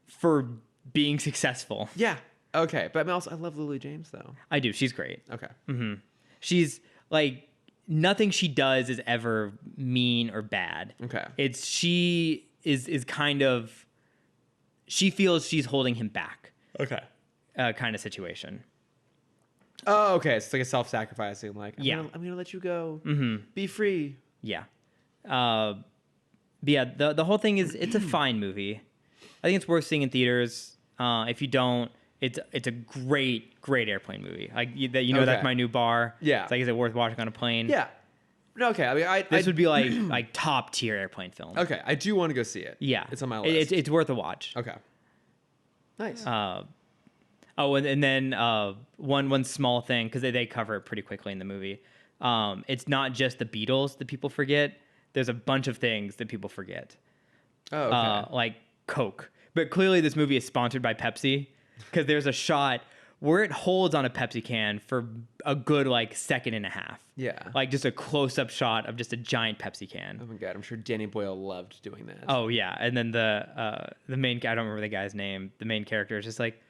for being successful. Yeah. Okay, but I love Lily James though. I do. She's great. Okay. Mm-hmm. She's like nothing she does is ever mean or bad. Okay. She is kind of, she feels she's holding him back. Okay. Kind of situation. Oh, okay. So it's like a self-sacrificing, like I'm gonna let you go. Mm-hmm. Be free. Yeah. But yeah, the whole thing is it's a fine movie. I think it's worth seeing in theaters. If you don't, it's a great airplane movie. Like that's my new bar. Yeah. It's like, is it worth watching on a plane? Yeah. Okay. I mean, this would be like top tier airplane film. Okay, I do want to go see it. Yeah, it's on my list. It's worth a watch. Okay. Nice. And then one small thing, because they cover it pretty quickly in the movie. It's not just the Beatles that people forget. There's a bunch of things that people forget. Oh, okay. Like Coke. But clearly this movie is sponsored by Pepsi, because there's a shot where it holds on a Pepsi can for a good like second and a half. Yeah. Like just a close-up shot of just a giant Pepsi can. Oh my God, I'm sure Danny Boyle loved doing that. Oh yeah, and then the main, I don't remember the guy's name. The main character is just like,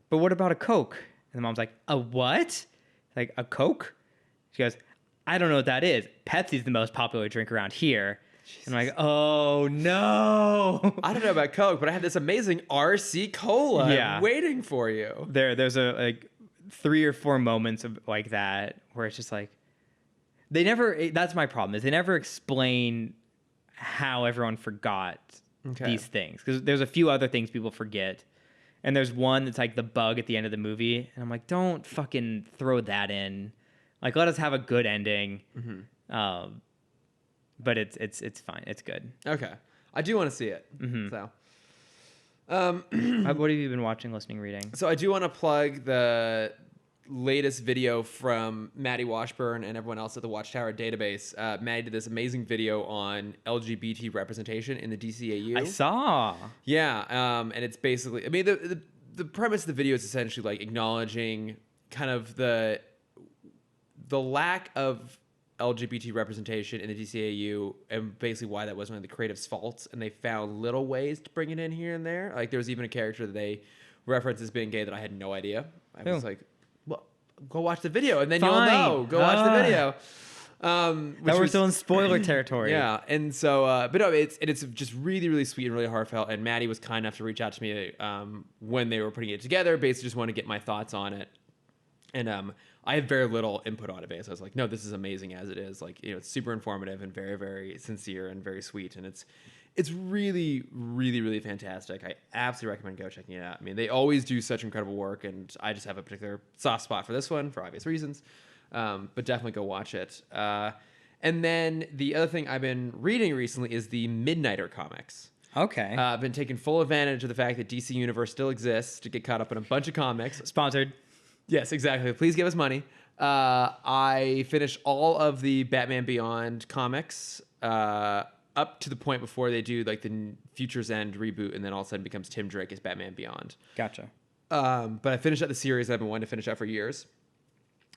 but what about a Coke? And the mom's like, a what? Like a Coke? She goes, I don't know what that is. Pepsi's the most popular drink around here. Jesus. And I'm like, oh no. I don't know about Coke, but I had this amazing RC Cola waiting for you. There's a like 3 or 4 moments of like that where it's just like, They never. That's my problem. Is they never explain how everyone forgot these things, because there's a few other things people forget, and there's one that's like the bug at the end of the movie, and I'm like, don't fucking throw that in. Like, let us have a good ending. But it's fine. It's good. Okay, I do want to see it. So. What have you been watching, listening, reading? So I do want to plug the latest video from Maddie Washburn and everyone else at the Watchtower database. Maddie did this amazing video on LGBT representation in the DCAU. I saw. Yeah, and it's basically, I mean, the premise of the video is essentially like acknowledging kind of the lack of LGBT representation in the DCAU, and basically why that was one of the creative's faults, and they found little ways to bring it in here and there. Like, there was even a character that they referenced as being gay that I had no idea. I was like, well, go watch the video, and then you'll know. Go watch the video. Now we're still in spoiler territory. Yeah, and so, but no, it's just really, really sweet and really heartfelt, and Maddie was kind enough to reach out to me when they were putting it together, basically just want to get my thoughts on it. And I had very little input on it, basically. I was like, no, this is amazing as it is. Like, it's super informative and very, very sincere and very sweet. And it's really, really, really fantastic. I absolutely recommend go checking it out. I mean, they always do such incredible work, and I just have a particular soft spot for this one for obvious reasons. But definitely go watch it. And then the other thing I've been reading recently is the Midnighter comics. Okay. I've been taking full advantage of the fact that DC Universe still exists to get caught up in a bunch of comics. Sponsored. Yes, exactly. Please give us money. I finished all of the Batman Beyond comics up to the point before they do like the Future's End reboot, and then all of a sudden becomes Tim Drake as Batman Beyond. Gotcha. But I finished out the series that I've been wanting to finish out for years.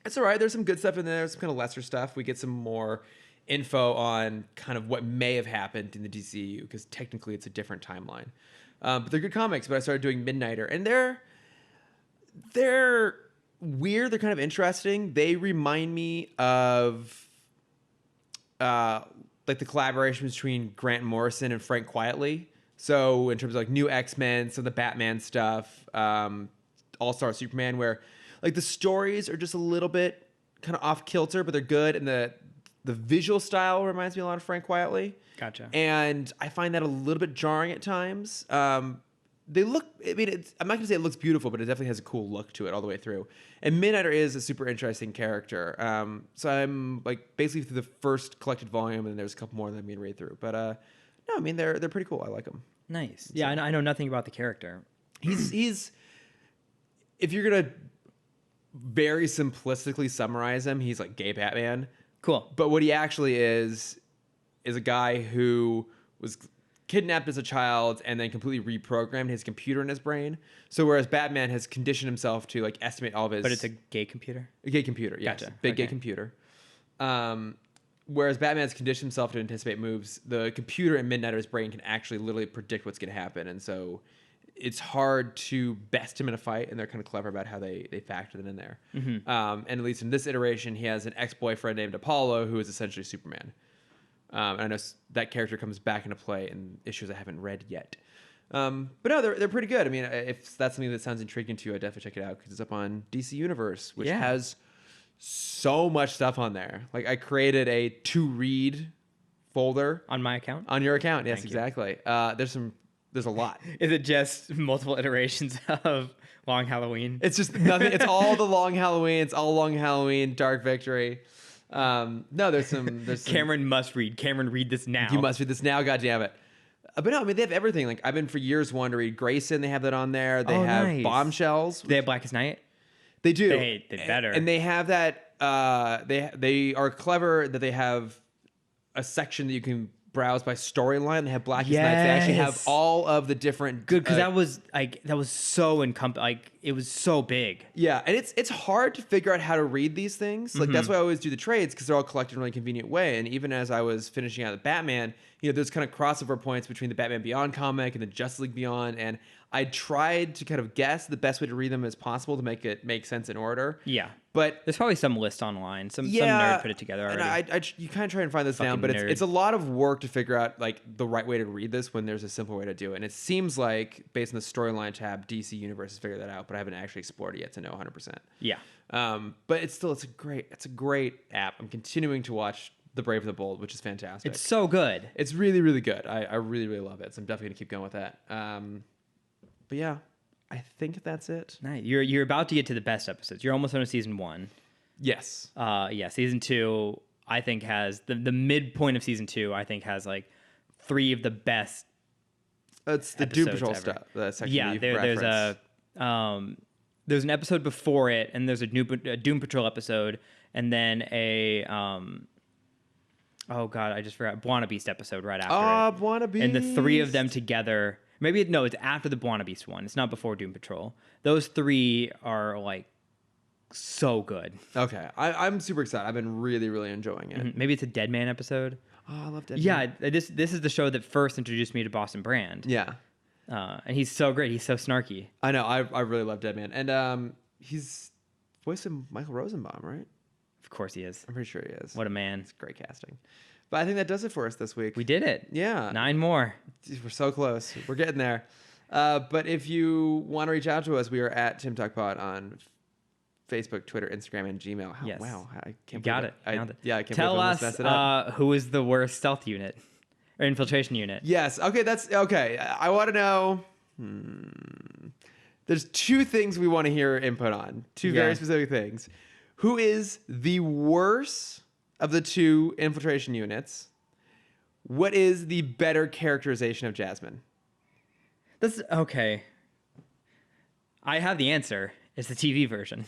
It's all right. There's some good stuff in there. There's some kind of lesser stuff. We get some more info on kind of what may have happened in the DCU, because technically it's a different timeline. But they're good comics. But I started doing Midnighter, and they're weird. They're kind of interesting. They remind me of like the collaboration between Grant Morrison and Frank Quietly. So in terms of like new X-Men, some of the Batman stuff, All-Star Superman, where like the stories are just a little bit kind of off kilter, but they're good, and the visual style reminds me a lot of Frank Quietly. Gotcha. And I find that a little bit jarring at times. They look, I mean, I'm not going to say it looks beautiful, but it definitely has a cool look to it all the way through. And Midnighter is a super interesting character. So I'm like basically through the first collected volume, and there's a couple more that I'm going to read through. But no, I mean, they're pretty cool. I like them. Nice. Yeah, I know nothing about the character. He's if you're going to very simplistically summarize him, he's like gay Batman. Cool. But what he actually is a guy who was kidnapped as a child and then completely reprogrammed his computer in his brain. So whereas Batman has conditioned himself to like estimate all of his... But it's a gay computer? A gay computer, yes. Gotcha. Big gay computer. Whereas Batman's conditioned himself to anticipate moves, the computer in Midnighter's brain can actually literally predict what's going to happen. And so it's hard to best him in a fight, and they're kind of clever about how they factor that in there. Mm-hmm. And at least in this iteration, he has an ex-boyfriend named Apollo, who is essentially Superman. And I know that character comes back into play in issues I haven't read yet. But no, they're pretty good. I mean, if that's something that sounds intriguing to you, I'd definitely check it out, because it's up on DC Universe, which has so much stuff on there. Like, I created a to-read folder. On my account? On your account, yes, Thank exactly. There's a lot. Is it just multiple iterations of Long Halloween? It's just nothing. It's all the Long Halloween. It's all Long Halloween, Dark Victory. No, there's some. Cameron must read. Cameron, read this now. You must read this now. God damn it. But no, I mean, they have everything. Like, I've been for years wanting to read Grayson. They have that on there. They have nice. Bombshells. They have Blackest Night? They do. They better. And they have that. They are clever that they have a section that you can browse by storyline. They have Blackest Night. They actually have all of the different. Good, because that was so it was so big. Yeah, and it's hard to figure out how to read these things. Like, that's why I always do the trades, because they're all collected in a really convenient way. And even as I was finishing out the Batman, there's kind of crossover points between the Batman Beyond comic and the Justice League Beyond, and I tried to kind of guess the best way to read them as possible to make it make sense in order. Yeah. But There's probably some list online. Some nerd put it together already. And you kind of try and find this down, Fucking but nerd. it's a lot of work to figure out like the right way to read this when there's a simple way to do it. And it seems like based on the storyline tab, DC Universe has figured that out, but I haven't actually explored it yet to know 100%. Yeah. But it's a great app. I'm continuing to watch The Brave and the Bold, which is fantastic. It's so good. It's really, really good. I really, really love it. So I'm definitely gonna keep going with that. But yeah, I think that's it. Nice. You're about to get to the best episodes. You're almost on season 1. Yes. Yeah, season 2 I think has the midpoint of season 2 I think has like 3 of the best. It's the Doom episodes Patrol ever. stuff. The section Yeah, you there's referenced. there's an episode before it, and there's a Doom Patrol episode, and then a oh god, I just forgot, Buona Beast episode right after it. Buona Beast. And the 3 of them together. Maybe it's after the Buona Beast one. It's not before Doom Patrol. Those 3 are like so good. Okay, I'm super excited. I've been really, really enjoying it. Maybe it's a Dead Man episode. Oh, I love Dead Yeah, Man. this is the show that first introduced me to Boston Brand. Yeah. And he's so great. He's so snarky. I know. I really love Dead Man. And he's voicing Michael Rosenbaum, right? Of course he is. I'm pretty sure he is. What a man. It's great casting. But I think that does it for us this week. We did it. Yeah. 9 more. We're so close. We're getting there. But if you want to reach out to us, we are at Tim Talk Pod on Facebook, Twitter, Instagram, and Gmail. Yes. Wow. I can't Got believe it. Nailed it. Yeah, I can't Tell believe I us almost messed it up. who is the worst stealth unit or infiltration unit. Yes. Okay, that's okay. I want to know. There's 2 things we want to hear input on. 2 very specific things. Who is the worst of the 2 infiltration units? What is the better characterization of Jasmine? That's okay. I have the answer. It's the TV version.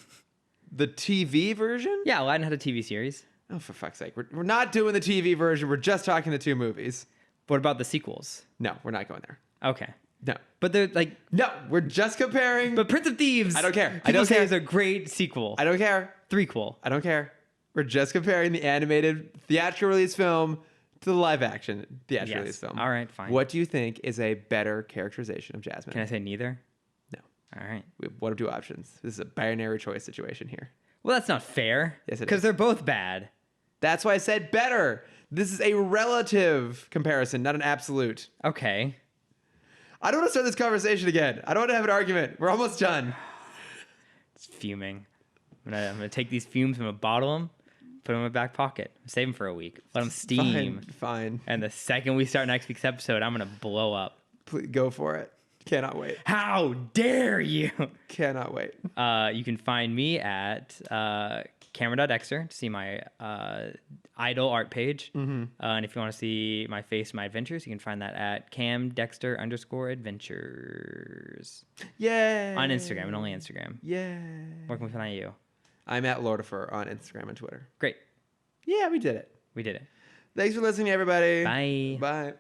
The TV version? Yeah, Aladdin had a TV series. Oh, for fuck's sake. We're not doing the TV version. We're just talking the 2 movies. What about the sequels? No, we're not going there. Okay. No. But they're like, No, we're just comparing. but Prince of Thieves. I don't care. People I don't say care. it's a great sequel. I don't care. Threequel. I don't care. We're just comparing the animated theatrical release film to the live action theatrical release film. All right, fine. What do you think is a better characterization of Jasmine? Can I say neither? No. All right. We have one of 2 options. This is a binary choice situation here. Well, that's not fair. Yes, it Because is. they're both bad. That's why I said better. This is a relative comparison, not an absolute. Okay. I don't want to start this conversation again. I don't want to have an argument. We're almost done. It's fuming. I'm gonna take these fumes. I'm gonna bottle them, put them in my back pocket, save them for a week, let them steam. Fine. And the second we start next week's episode, I'm gonna blow up. Please go for it. Cannot wait. How dare you? Cannot wait. You can find me at camera.dexter to see my idol art page. And if you want to see my face, my adventures, you can find that at camdexter_adventures. Yay. On Instagram and only Instagram. Yay. Where can we find you? I'm at Lordifer on Instagram and Twitter. Great. Yeah, we did it. We did it. Thanks for listening, everybody. Bye. Bye.